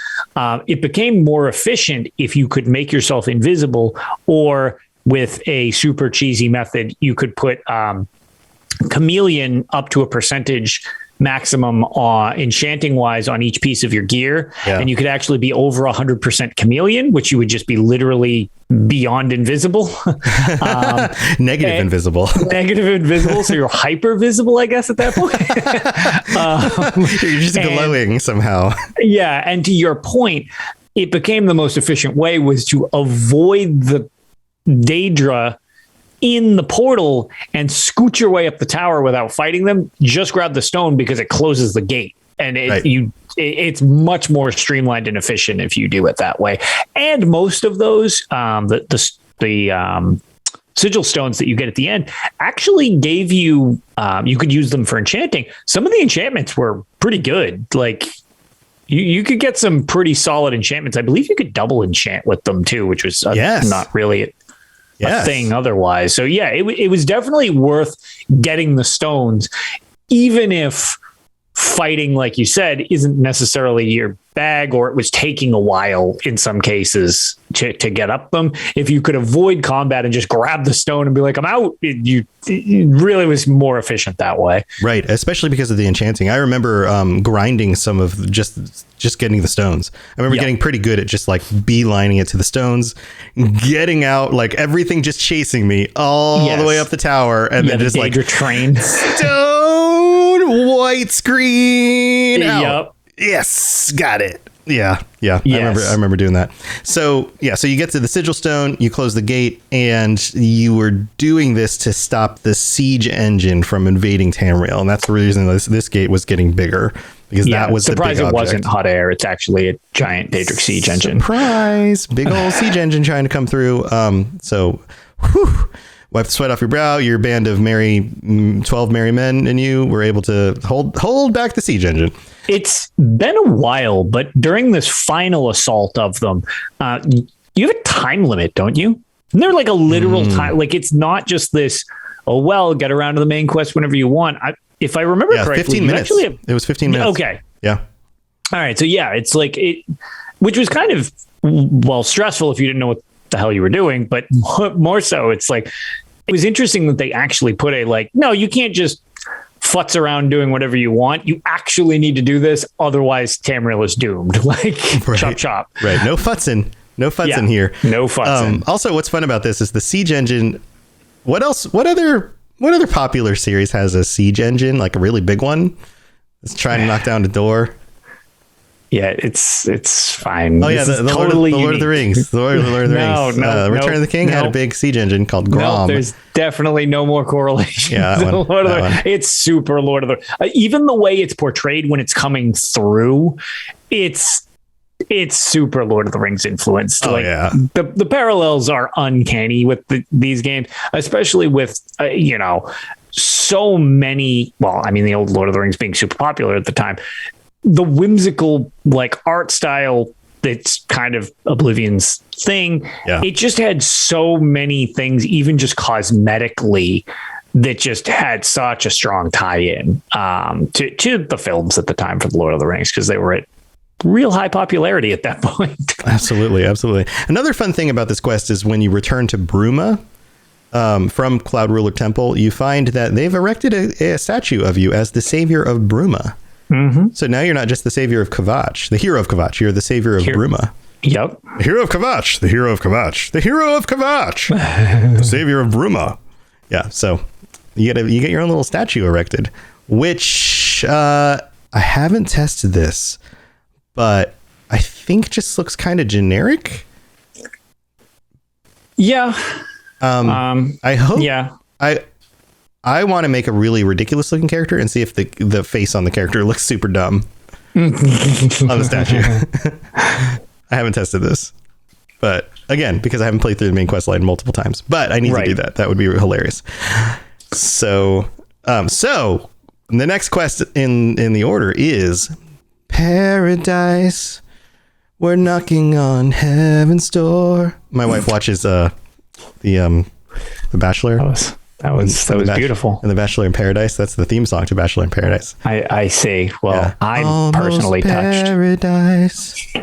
Speaker 2: It became more efficient if you could make yourself invisible, or with a super cheesy method, you could put chameleon up to a percentage maximum enchanting wise on each piece of your gear, and you could actually be over 100% chameleon, which you would just be literally beyond invisible.
Speaker 1: Negative invisible.
Speaker 2: So you're hyper visible, I guess, at that point.
Speaker 1: You're just glowing somehow.
Speaker 2: Yeah, and to your point, it became the most efficient way was to avoid the Daedra in the portal and scoot your way up the tower without fighting them. Just grab the stone because it closes the gate, and it's much more streamlined and efficient if you do it that way. And most of those, the sigil stones that you get at the end actually gave you, you could use them for enchanting. Some of the enchantments were pretty good. Like you could get some pretty solid enchantments. I believe you could double enchant with them too, which was not really a thing otherwise. So yeah, it was definitely worth getting the stones, even if fighting, like you said, isn't necessarily your bag, or it was taking a while in some cases to get up them. If you could avoid combat and just grab the stone and be like, I'm out, it really was more efficient that way.
Speaker 1: Right. Especially because of the enchanting. I remember grinding some of just getting the stones. I remember getting pretty good at just like beelining it to the stones, getting out, like everything just chasing me all the way up the tower, and then just like
Speaker 2: train
Speaker 1: stone, white screen out.
Speaker 2: Yep.
Speaker 1: Yes, got it. Yeah. Yes. I remember doing that. So you get to the sigil stone, you close the gate, and you were doing this to stop the siege engine from invading Tamriel, and that's the reason this gate was getting bigger, because that was the big object.
Speaker 2: Surprise! It wasn't hot air. It's actually a giant Daedric siege engine.
Speaker 1: Surprise! Big old siege engine trying to come through. Wipe the sweat off your brow. Your band of 12 merry men and you were able to hold back the siege engine.
Speaker 2: It's been a while, but during this final assault of them, you have a time limit, don't you? And they're like a literal time. Like, it's not just this, get around to the main quest whenever you want. If I remember correctly,
Speaker 1: 15 minutes. It was 15 minutes.
Speaker 2: Okay.
Speaker 1: Yeah.
Speaker 2: All right. So it's like which was kind of, stressful if you didn't know what the hell you were doing, but more so it's like, it was interesting that they actually put no, you can't just futz around doing whatever you want. You actually need to do this. Otherwise Tamriel is doomed. Chop.
Speaker 1: Right. No futzing here.
Speaker 2: No futzing.
Speaker 1: Also, what's fun about this is the siege engine. What else? What other popular series has a siege engine, like a really big one? Let's try to knock down the door.
Speaker 2: Yeah, it's fine.
Speaker 1: Oh, yeah, the Lord of the Rings. The Lord of the Rings. Return of the King had a big siege engine called Grom.
Speaker 2: No, there's definitely no more correlation.
Speaker 1: Yeah,
Speaker 2: it's super Lord of the even the way it's portrayed when it's coming through, it's super Lord of the Rings influenced. The parallels are uncanny with these games, especially with so many. Well, I mean, the old Lord of the Rings being super popular at the time. The whimsical art style that's kind of Oblivion's thing. Yeah. It just had so many things, even just cosmetically, that just had such a strong tie-in to the films at the time for the Lord of the Rings, because they were at real high popularity at that point.
Speaker 1: Absolutely. Another fun thing about this quest is when you return to Bruma from Cloud Ruler Temple, you find that they've erected a statue of you as the Savior of Bruma.
Speaker 2: Mm-hmm.
Speaker 1: So now you're not just the savior of Kvatch, the hero of Kvatch. You're the savior of Bruma.
Speaker 2: Yep.
Speaker 1: The hero of Kvatch. The hero of Kvatch. The hero of Kvatch. The savior of Bruma. Yeah. So you get your own little statue erected, which I haven't tested this, but I think just looks kind of generic.
Speaker 2: Yeah.
Speaker 1: I hope. Yeah. I want to make a really ridiculous looking character and see if the face on the character looks super dumb on the statue. I haven't tested this, but again, because I haven't played through the main quest line multiple times, but I need to do that. That would be hilarious. So the next quest in the order is paradise. We're knocking on heaven's door. My wife watches The Bachelor.
Speaker 2: That was beautiful.
Speaker 1: And The Bachelor in Paradise. That's the theme song to Bachelor in Paradise.
Speaker 2: I see. Well, yeah. I'm
Speaker 1: Almost
Speaker 2: personally touched.
Speaker 1: Paradise.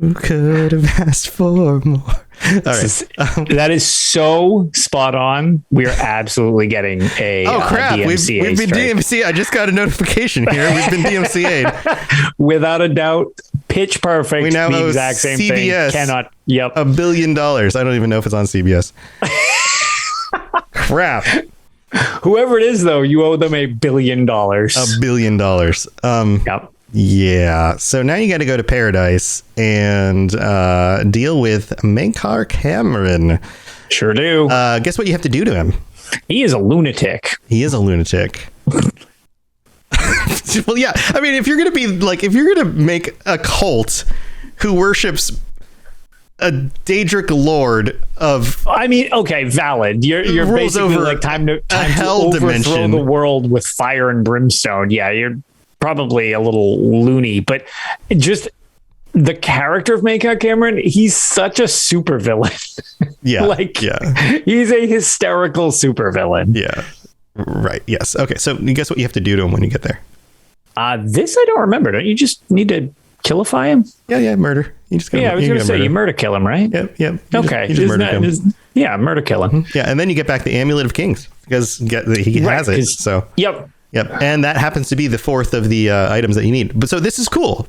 Speaker 1: Who could have asked for more? All right.
Speaker 2: That is so spot on. We are absolutely getting a
Speaker 1: crap.
Speaker 2: DMCA
Speaker 1: we've been DMCA. I just got a notification here. We've been DMCA'd.
Speaker 2: Without a doubt, pitch perfect.
Speaker 1: We now
Speaker 2: the
Speaker 1: owe
Speaker 2: exact same
Speaker 1: CBS
Speaker 2: thing. Cannot. Yep.
Speaker 1: $1 billion. I don't even know if it's on CBS. Crap.
Speaker 2: Whoever it is, though, you owe them $1 billion.
Speaker 1: $1 billion.
Speaker 2: Yep.
Speaker 1: Yeah. So now you got to go to Paradise and deal with Mankar Cameron.
Speaker 2: Sure do.
Speaker 1: Guess what you have to do to him?
Speaker 2: He is a lunatic.
Speaker 1: He is a lunatic. Well, yeah. I mean, if you're going to make a cult who worships a Daedric lord of...
Speaker 2: I mean, okay, valid. You're basically like time to overthrow
Speaker 1: dimension.
Speaker 2: The world with fire and brimstone. Yeah, you're probably a little loony, but just the character of Mankar Cameron, he's such a supervillain.
Speaker 1: Yeah.
Speaker 2: He's a hysterical supervillain.
Speaker 1: Yeah. Right. Yes. Okay. So guess what you have to do to him when you get there?
Speaker 2: This I don't remember. Don't you just need to killify him?
Speaker 1: Yeah. Murder. You just gotta,
Speaker 2: I was going to say you murder kill him, right?
Speaker 1: Yep.
Speaker 2: Okay.
Speaker 1: You just murder him.
Speaker 2: Murder kill him.
Speaker 1: Yeah. And then you get back the Amulet of Kings because he has it. So
Speaker 2: Yep.
Speaker 1: And that happens to be the fourth of the items that you need. But so this is cool.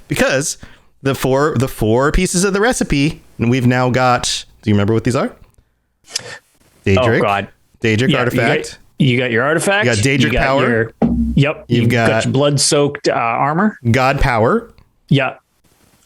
Speaker 1: Because the four pieces of the recipe, and we've now got, do you remember what these are? Daedric.
Speaker 2: Oh God.
Speaker 1: Daedric Artifact.
Speaker 2: You got your artifact.
Speaker 1: You got Daedric Power.
Speaker 2: You've got your blood-soaked armor.
Speaker 1: God Power.
Speaker 2: Yeah.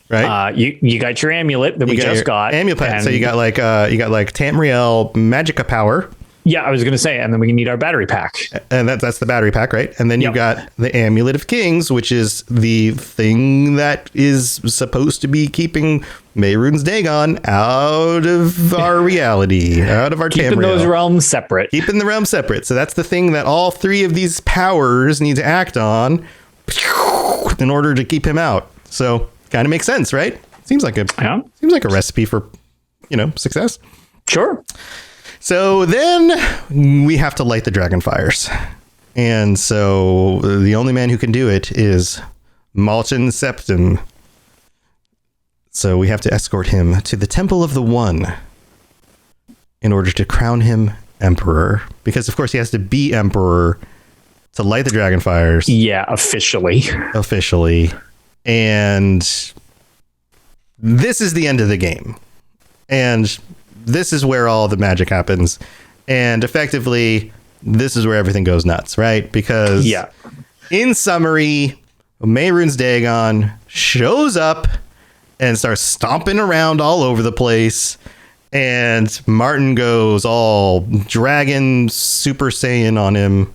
Speaker 1: Right.
Speaker 2: You got your amulet that we just got.
Speaker 1: Amulet. So you got like Tamriel Magicka Power.
Speaker 2: Yeah, I was going to say, and then we need our battery pack.
Speaker 1: And that's the battery pack, right? And then you've got the Amulet of Kings, which is the thing that is supposed to be keeping Mehrunes Dagon out of our reality, out of our
Speaker 2: Keeping
Speaker 1: Tamriel.
Speaker 2: those realms separate.
Speaker 1: Keeping the realms separate. So that's the thing that all three of these powers need to act on in order to keep him out. So kind of makes sense, right? Seems like a recipe for, success.
Speaker 2: Sure.
Speaker 1: So then we have to light the dragon fires. And so the only man who can do it is Maltin Septim. So we have to escort him to the Temple of the One in order to crown him emperor. Because, of course, he has to be emperor to light the dragon fires.
Speaker 2: Yeah, officially.
Speaker 1: And this is the end of the game. And this is where all the magic happens. And effectively, this is where everything goes nuts, right? Because in summary, Mehrunes Dagon shows up and starts stomping around all over the place. And Martin goes all dragon Super Saiyan on him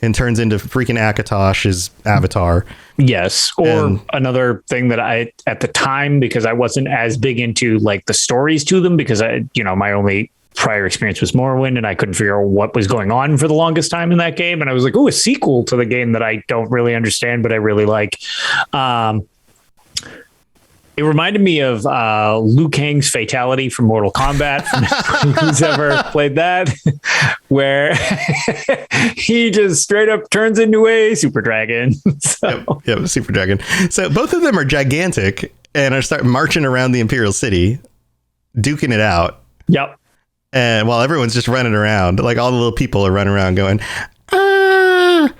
Speaker 1: and turns into freaking Akatosh's avatar.
Speaker 2: Yes. Or another thing that I, at the time, because I wasn't as big into like the stories to them, because my only prior experience was Morrowind and I couldn't figure out what was going on for the longest time in that game. And I was like, oh, a sequel to the game that I don't really understand, but I really like. It reminded me of Liu Kang's fatality from Mortal Kombat. Who's ever played that? Where he just straight up turns into a super dragon.
Speaker 1: Yep, super dragon. So both of them are gigantic and are start marching around the Imperial City, duking it out.
Speaker 2: Yep.
Speaker 1: And while everyone's just running around, like all the little people are running around going, ah,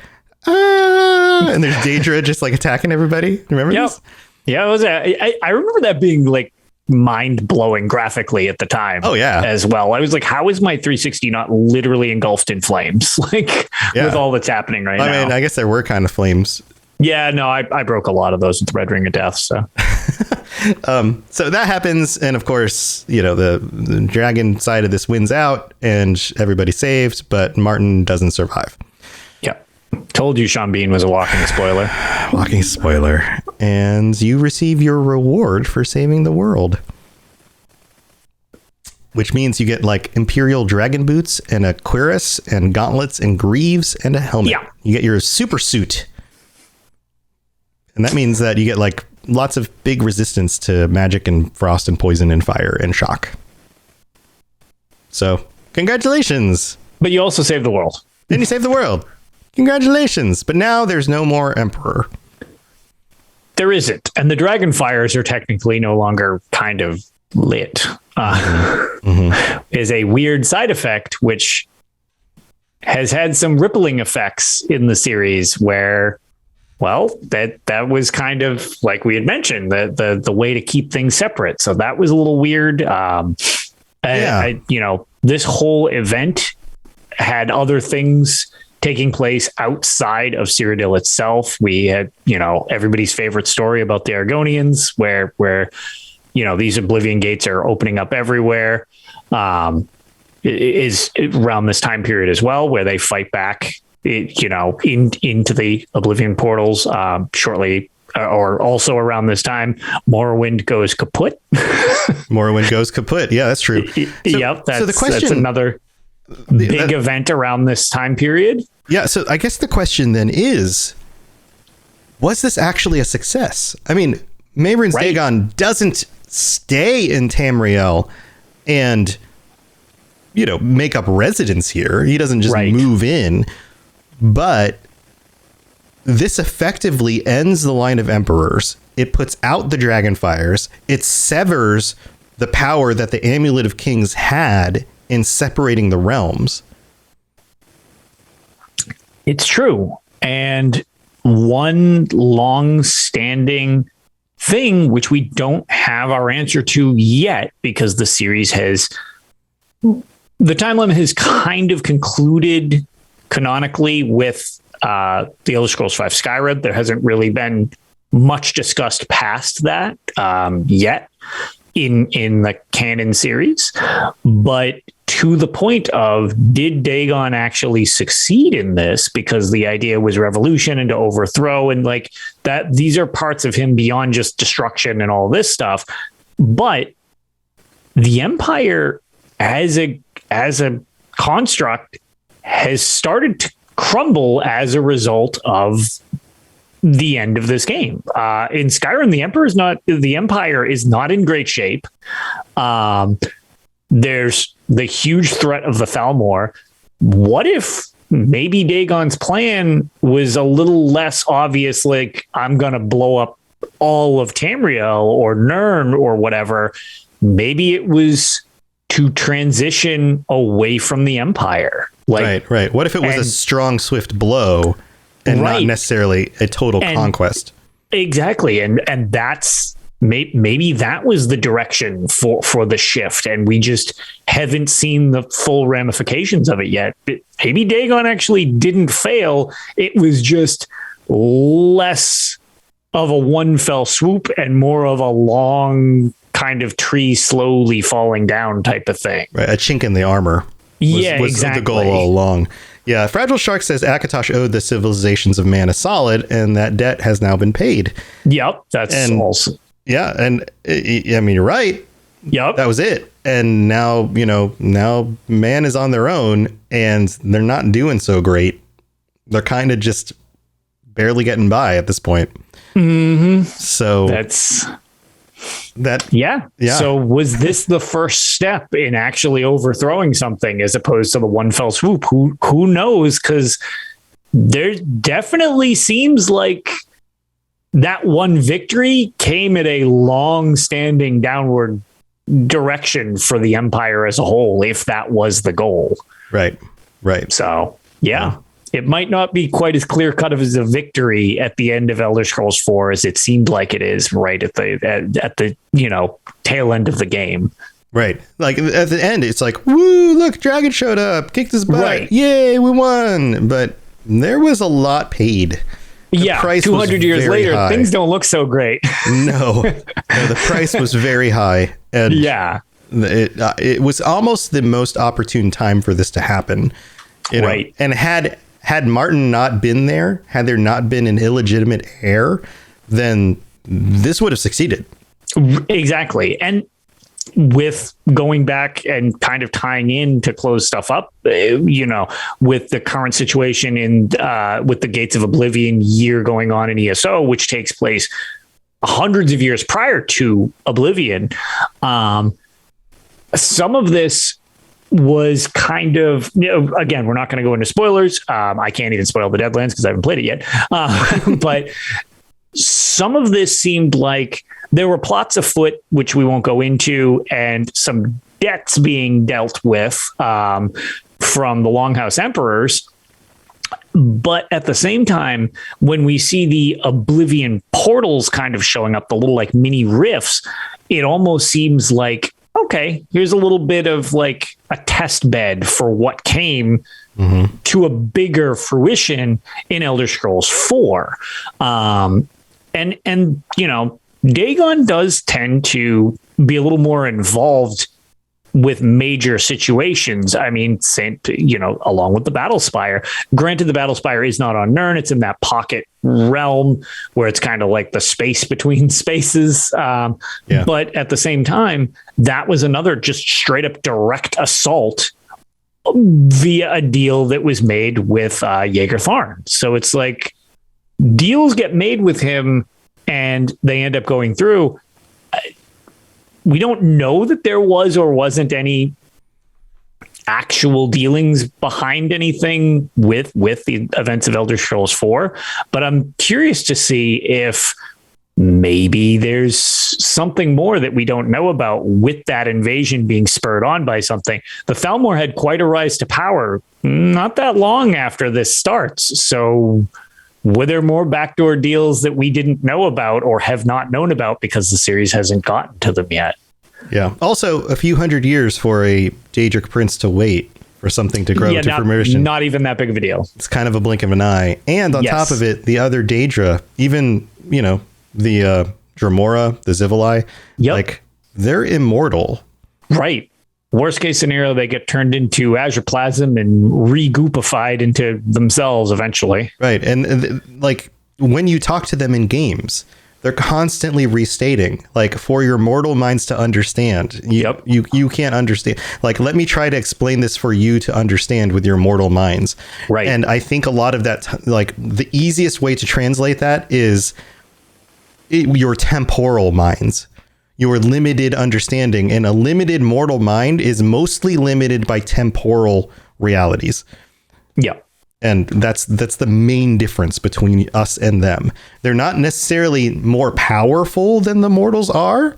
Speaker 1: and there's Daedra just like attacking everybody. Remember this?
Speaker 2: Yeah, it was. I remember that being like mind blowing graphically at the time.
Speaker 1: Oh yeah,
Speaker 2: as well. I was like, how is my 360 not literally engulfed in flames? With all that's happening right now.
Speaker 1: I mean, I guess there were kind of flames.
Speaker 2: Yeah, no, I broke a lot of those with the Red Ring of Death. So,
Speaker 1: so that happens, and of course, the dragon side of this wins out, and everybody's saved, but Martin doesn't survive.
Speaker 2: Told you Sean Bean was a walking spoiler. And you receive your reward for saving the world.
Speaker 1: Which means you get like Imperial dragon boots and a cuirass and gauntlets and greaves and a helmet.
Speaker 2: Yeah.
Speaker 1: You get your super suit. And that means that you get like lots of big resistance to magic and frost and poison and fire and shock. So congratulations.
Speaker 2: But you also saved the world.
Speaker 1: Then you saved the world. Congratulations. But now there's no more emperor.
Speaker 2: There isn't. And the dragon fires are technically no longer kind of lit. Is a weird side effect, which has had some rippling effects in the series where, well, that was kind of like we had mentioned, the way to keep things separate. So that was a little weird. This whole event had other things taking place outside of Cyrodiil itself. We had, everybody's favorite story about the Argonians, where these Oblivion gates are opening up everywhere. Is around this time period as well, where they fight back, into the Oblivion portals shortly, or also around this time, Morrowind goes kaput.
Speaker 1: Morrowind goes kaput. Yeah, that's true.
Speaker 2: Yep. That's another big event around this time period.
Speaker 1: Yeah. So I guess the question then is, was this actually a success? I mean, Mehrunes Dagon doesn't stay in Tamriel and, make up residence here. He doesn't just move in, but this effectively ends the line of emperors. It puts out the dragon fires. It severs the power that the Amulet of Kings had in separating the realms.
Speaker 2: It's true. And one long-standing thing, which we don't have our answer to yet, because the series the time limit has kind of concluded canonically with the Elder Scrolls V Skyrim. There hasn't really been much discussed past that yet in the canon series, but to the point of, did Dagon actually succeed in this? Because the idea was revolution and to overthrow, and like that, these are parts of him beyond just destruction and all this stuff. But the Empire as a construct has started to crumble as a result of the end of this game. In Skyrim, the Empire is not in great shape. There's the huge threat of the Thalmor. What if maybe Dagon's plan was a little less obvious, like, I'm going to blow up all of Tamriel or Nirn or whatever? Maybe it was to transition away from the Empire.
Speaker 1: Right. What if it was a strong, swift blow and not necessarily a total conquest? Exactly.
Speaker 2: And that's maybe that was the direction for the shift, and we just haven't seen the full ramifications of it yet. Maybe Dagon actually didn't fail. It was just less of a one fell swoop and more of a long kind of tree slowly falling down type of thing.
Speaker 1: Right, a chink in the armor. Was the goal all along. Yeah, Fragile Shark says Akatosh owed the civilizations of Mana Solid, and that debt has now been paid.
Speaker 2: Yep, that's also.
Speaker 1: Yeah, and I mean, you're right.
Speaker 2: Yep.
Speaker 1: That was it. And now, now Man is on their own, and they're not doing so great. They're kind of just barely getting by at this point.
Speaker 2: Mm-hmm.
Speaker 1: So
Speaker 2: that's... Yeah. So was this the first step in actually overthrowing something as opposed to the one fell swoop? Who knows? Because there definitely seems like that one victory came at a long-standing downward direction for the Empire as a whole, if that was the goal.
Speaker 1: Right.
Speaker 2: So, yeah. It might not be quite as clear cut as a victory at the end of Elder Scrolls 4 as it seemed like it is right at the tail end of the game.
Speaker 1: Right. Like at the end, it's like, woo, look, Dragon showed up, kicked his butt. Right. Yay, we won. But there was a lot The price
Speaker 2: 200 years later,
Speaker 1: high.
Speaker 2: Things don't look so great.
Speaker 1: No, the price was very high. And it was almost the most opportune time for this to happen.
Speaker 2: Right.
Speaker 1: And had Martin not been there, had there not been an illegitimate heir, then this would have succeeded.
Speaker 2: Exactly. And with going back and kind of tying in to close stuff up, with the current situation in with the Gates of Oblivion year going on in ESO, which takes place hundreds of years prior to Oblivion. Some of this was kind of, again, we're not going to go into spoilers. I can't even spoil the Deadlands because I haven't played it yet. But some of this seemed like there were plots afoot, which we won't go into, and some debts being dealt with from the Longhouse Emperors. But at the same time, when we see the Oblivion portals kind of showing up, the little like mini rifts, it almost seems like, okay, here's a little bit of like a test bed for what came to a bigger fruition in Elder Scrolls 4. And Dagon does tend to be a little more involved with major situations. I mean, along with the Battlespire. Granted, the Battlespire is not on Nirn. It's in that pocket realm where it's kind of like the space between spaces. But at the same time, that was another just straight up direct assault via a deal that was made with Jaeger Tharn. So it's like deals get made with him and they end up going through. We don't know that there was or wasn't any actual dealings behind anything with the events of Elder Scrolls 4, but I'm curious to see if maybe there's something more that we don't know about with that invasion being spurred on by something. The Thalmor had quite a rise to power not that long after this starts. So were there more backdoor deals that we didn't know about or have not known about because the series hasn't gotten to them yet?
Speaker 1: Yeah. Also, a few hundred years for a Daedric prince to wait for something to grow to fruition. Not
Speaker 2: even that big of a deal.
Speaker 1: It's kind of a blink of an eye. And on top of it, the other Daedra, even, the Dremora, the Zivali, like they're immortal.
Speaker 2: Right. Worst case scenario, they get turned into Azure Plasm and re-goopified into themselves eventually.
Speaker 1: Right. And like when you talk to them in games, they're constantly restating, like, for your mortal minds to understand. You can't understand. Like, let me try to explain this for you to understand with your mortal minds.
Speaker 2: Right.
Speaker 1: And I think a lot of that, like, the easiest way to translate that is your temporal minds. Your limited understanding, and a limited mortal mind is mostly limited by temporal realities.
Speaker 2: Yeah.
Speaker 1: And that's the main difference between us and them. They're not necessarily more powerful than the mortals are.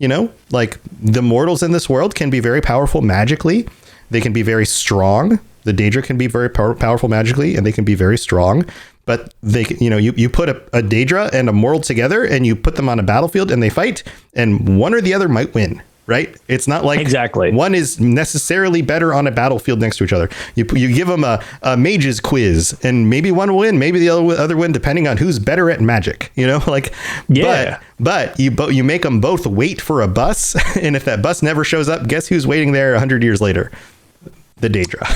Speaker 1: Like the mortals in this world can be very powerful magically. They can be very strong. The Daedra can be very powerful magically, and they can be very strong. But they, you put a Daedra and a mortal together, and you put them on a battlefield, and they fight, and one or the other might win. Right? It's not like one is necessarily better on a battlefield next to each other. You give them a mage's quiz, and maybe one will win, maybe the other win, depending on who's better at magic. But you make them both wait for a bus, and if that bus never shows up, guess who's waiting there 100 years later? The Daedra.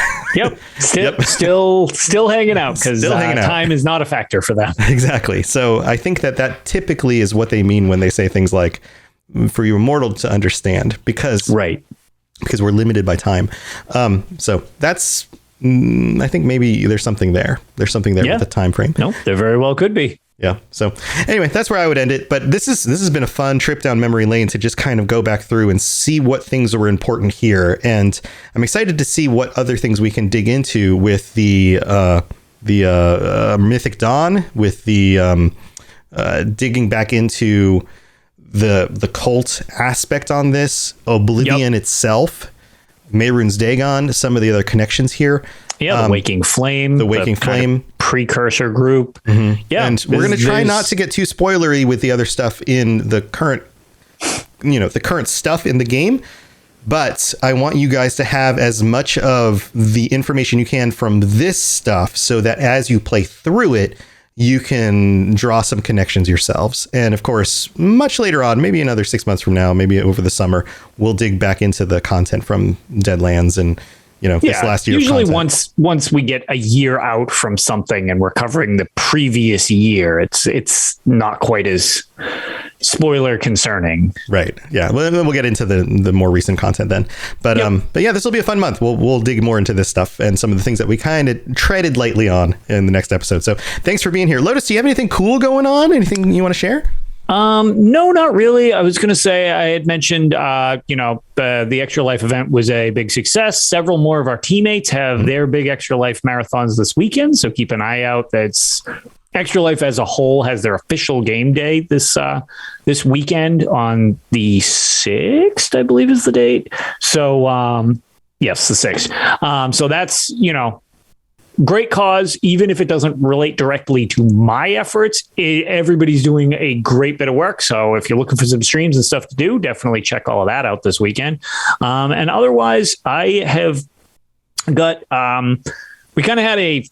Speaker 2: Still hanging out because time is not a factor for them.
Speaker 1: Exactly. So I think that typically is what they mean when they say things like, for your mortal to understand, because we're limited by time. So that's, I think maybe there's something there. There's something there with the time frame.
Speaker 2: No, there very well could be.
Speaker 1: Yeah. So anyway, that's where I would end it. But this has been a fun trip down memory lane to just kind of go back through and see what things were important here. And I'm excited to see what other things we can dig into with the Mythic Dawn, with the digging back into the cult aspect on this, Oblivion itself, Mehrunes Dagon, some of the other connections here.
Speaker 2: Yeah, the Waking Flame.
Speaker 1: The Waking Flame.
Speaker 2: Precursor group.
Speaker 1: Mm-hmm. Yeah. And we're going to try not to get too spoilery with the other stuff in the current, the current stuff in the game. But I want you guys to have as much of the information you can from this stuff so that as you play through it, you can draw some connections yourselves. And of course, much later on, maybe another 6 months from now, maybe over the summer, we'll dig back into the content from Deadlands and, this last year.
Speaker 2: Usually once we get a year out from something and we're covering the previous year, it's not quite as spoiler concerning.
Speaker 1: Right. Yeah. We'll get into the more recent content then. But yeah, this will be a fun month. We'll dig more into this stuff and some of the things that we kind of treaded lightly on in the next episode. So thanks for being here. Lotus, do you have anything cool going on? Anything you want to share?
Speaker 2: No, not really. I was going to say, I had mentioned, the Extra Life event was a big success. Several more of our teammates have their big Extra Life marathons this weekend. So keep an eye out. That's Extra Life as a whole has their official game day this weekend on the 6th, I believe is the date. So, yes, the 6th. So that's, great cause, even if it doesn't relate directly to my efforts. Everybody's doing a great bit of work. So if you're looking for some streams and stuff to do, definitely check all of that out this weekend. And otherwise, I have got, we kind of had a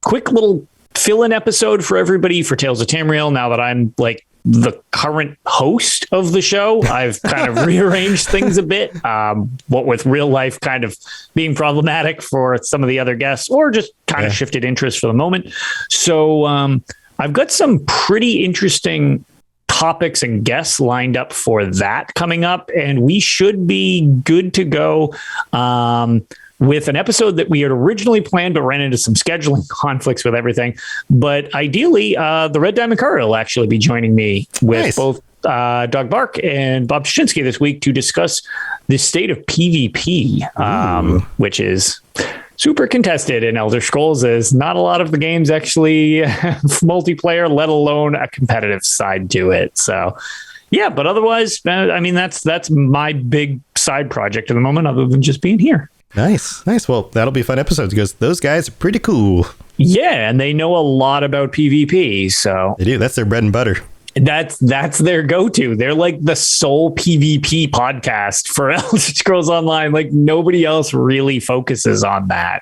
Speaker 2: quick little fill-in episode for everybody for Tales of Tamriel. Now that I'm like the current host of the show, I've kind of rearranged things a bit, what with real life kind of being problematic for some of the other guests, or just kind of shifted interest for the moment. So I've got some pretty interesting topics and guests lined up for that coming up, and we should be good to go with an episode that we had originally planned, but ran into some scheduling conflicts with everything. But ideally, the Red Diamond Courier will actually be joining me with both Doug Bark and Bob Shinsky this week to discuss the state of PvP, which is super contested in Elder Scrolls. As not a lot of the games actually multiplayer, let alone a competitive side to it. So yeah, but otherwise, I mean, that's my big side project at the moment, other than just being here.
Speaker 1: Nice. Well, that'll be a fun episode because those guys are pretty cool.
Speaker 2: Yeah, and they know a lot about PvP, so
Speaker 1: they do. That's their bread and butter.
Speaker 2: That's their go-to. They're like the sole PvP podcast for Elder Scrolls Online. Like nobody else really focuses on that.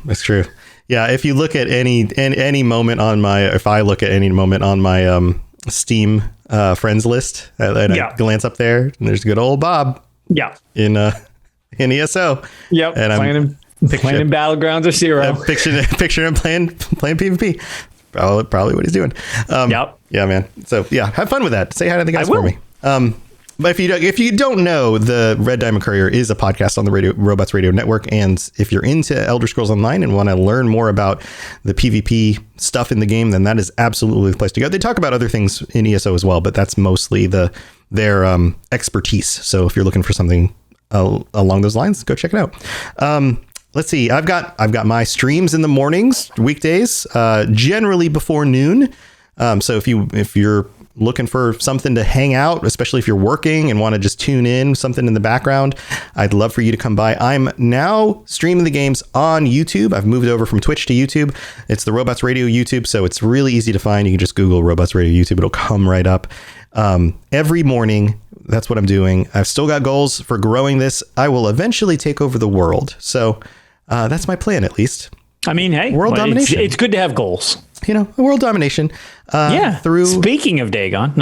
Speaker 1: That's true. Yeah, if you look at any moment on my, if I look at any moment on my Steam friends list, and I glance up there, and there's good old Bob.
Speaker 2: Yeah.
Speaker 1: In ESO.
Speaker 2: Yep.
Speaker 1: And
Speaker 2: I'm playing Battlegrounds or Zero.
Speaker 1: Picture him playing PvP. Probably what he's doing.
Speaker 2: Yep.
Speaker 1: Yeah, man. So yeah, have fun with that. Say hi to the guys for me. But if you don't know, the Red Diamond Courier is a podcast on the Robots Radio Network. And if you're into Elder Scrolls Online and want to learn more about the PvP stuff in the game, then that is absolutely the place to go. They talk about other things in ESO as well, but that's mostly their expertise. So if you're looking for something along those lines, go check it out. Let's see. I've got my streams in the mornings, weekdays, generally before noon. So if you're looking for something to hang out, especially if you're working and want to just tune in something in the background, I'd love for you to come by. I'm now streaming the games on YouTube. I've moved over from Twitch to YouTube. It's the Robots Radio YouTube, so it's really easy to find. You can just Google Robots Radio YouTube. It'll come right up. Every morning, that's what I'm doing. I've still got goals for growing this. I will eventually take over the world. So that's my plan, at least.
Speaker 2: I mean, hey,
Speaker 1: world domination.
Speaker 2: It's good to have goals.
Speaker 1: World domination.
Speaker 2: Speaking of Dagon,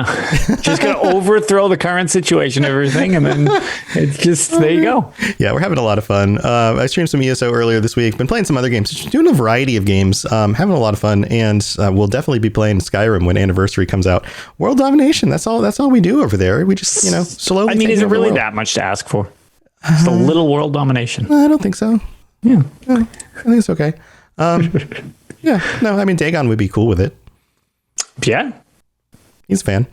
Speaker 2: just gonna overthrow the current situation, everything, and then it's just there you go.
Speaker 1: Yeah, we're having a lot of fun. I streamed some ESO earlier this week. Been playing some other games, just doing a variety of games. Having a lot of fun, and we'll definitely be playing Skyrim when Anniversary comes out. World domination. That's all we do over there. We just slowly.
Speaker 2: I mean, is it really that much to ask for? Just a little world domination.
Speaker 1: I don't think so. Yeah, I think it's okay. Yeah, no, I mean, Dagon would be cool with it.
Speaker 2: Yeah.
Speaker 1: He's a fan.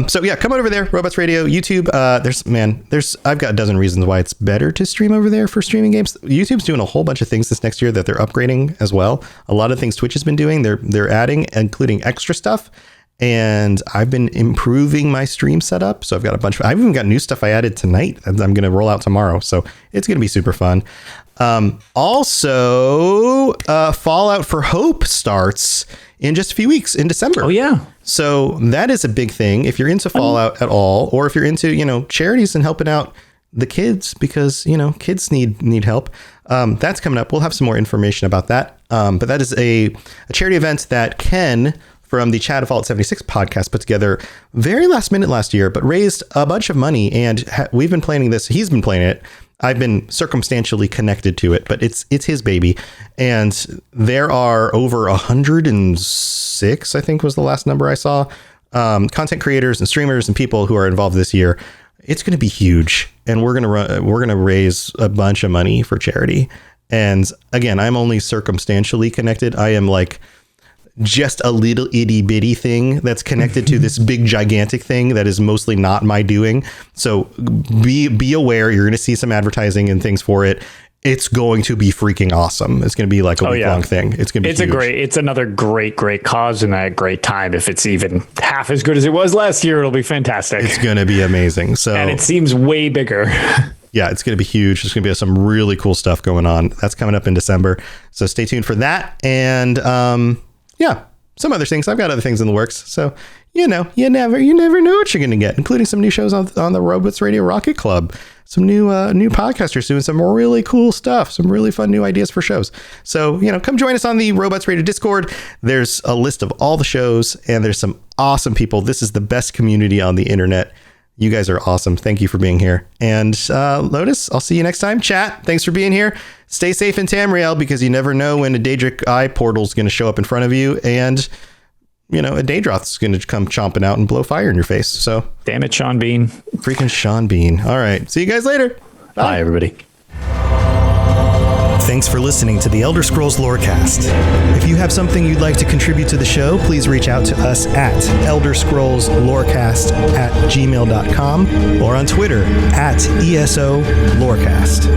Speaker 1: So yeah, come over there, Robots Radio, YouTube. I've got a dozen reasons why it's better to stream over there for streaming games. YouTube's doing a whole bunch of things this next year that they're upgrading as well. A lot of things Twitch has been doing, they're adding, including extra stuff. And I've been improving my stream setup. So I've even got new stuff I added tonight that I'm going to roll out tomorrow. So it's going to be super fun. Also, Fallout for Hope starts in just a few weeks in December.
Speaker 2: Oh, yeah.
Speaker 1: So that is a big thing. If you're into Fallout at all, or if you're into, charities and helping out the kids, because, kids need help. That's coming up. We'll have some more information about that. But that is a charity event that Ken from the Chat of Fallout 76 podcast put together very last minute last year, but raised a bunch of money. And we've been planning this. He's been playing it. I've been circumstantially connected to it, but it's his baby. And there are over 106, I think was the last number I saw, content creators and streamers and people who are involved this year. It's going to be huge, and we're going to raise a bunch of money for charity. And again, I'm only circumstantially connected. I am like just a little itty bitty thing that's connected to this big gigantic thing that is mostly not my doing. So be aware, you're going to see some advertising and things for it. It's going to be freaking awesome. It's going to be like a week-long thing. It's going to be huge.
Speaker 2: It's another great cause and a great time. If it's even half as good as it was last year, it'll be fantastic.
Speaker 1: It's going to be amazing. So,
Speaker 2: and it seems way bigger.
Speaker 1: Yeah, it's going to be huge. There's going to be some really cool stuff going on. That's coming up in December. So stay tuned for that. And yeah, some other things. I've got other things in the works. So, you never know what you're going to get, including some new shows on the Robots Radio Rocket Club. Some new podcasters doing some really cool stuff, some really fun new ideas for shows. So, come join us on the Robots Radio Discord. There's a list of all the shows, and there's some awesome people. This is the best community on the internet. You guys are awesome. Thank you for being here. And Lotus, I'll see you next time. Chat, thanks for being here. Stay safe in Tamriel, because you never know when a Daedric Eye portal is going to show up in front of you, and a Daedroth's going to come chomping out and blow fire in your face. So
Speaker 2: damn it, Sean Bean.
Speaker 1: Freaking Sean Bean. All right. See you guys later.
Speaker 2: Bye everybody.
Speaker 1: Thanks for listening to the Elder Scrolls Lorecast. If you have something you'd like to contribute to the show, please reach out to us at elderscrollslorecast@gmail.com or on Twitter @ESO Lorecast.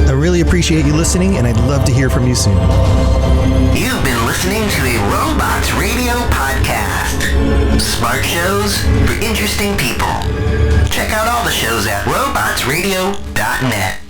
Speaker 1: I really appreciate you listening, and I'd love to hear from you soon.
Speaker 5: You've been listening to a Robots Radio podcast. Smart shows for interesting people. Check out all the shows at robotsradio.net.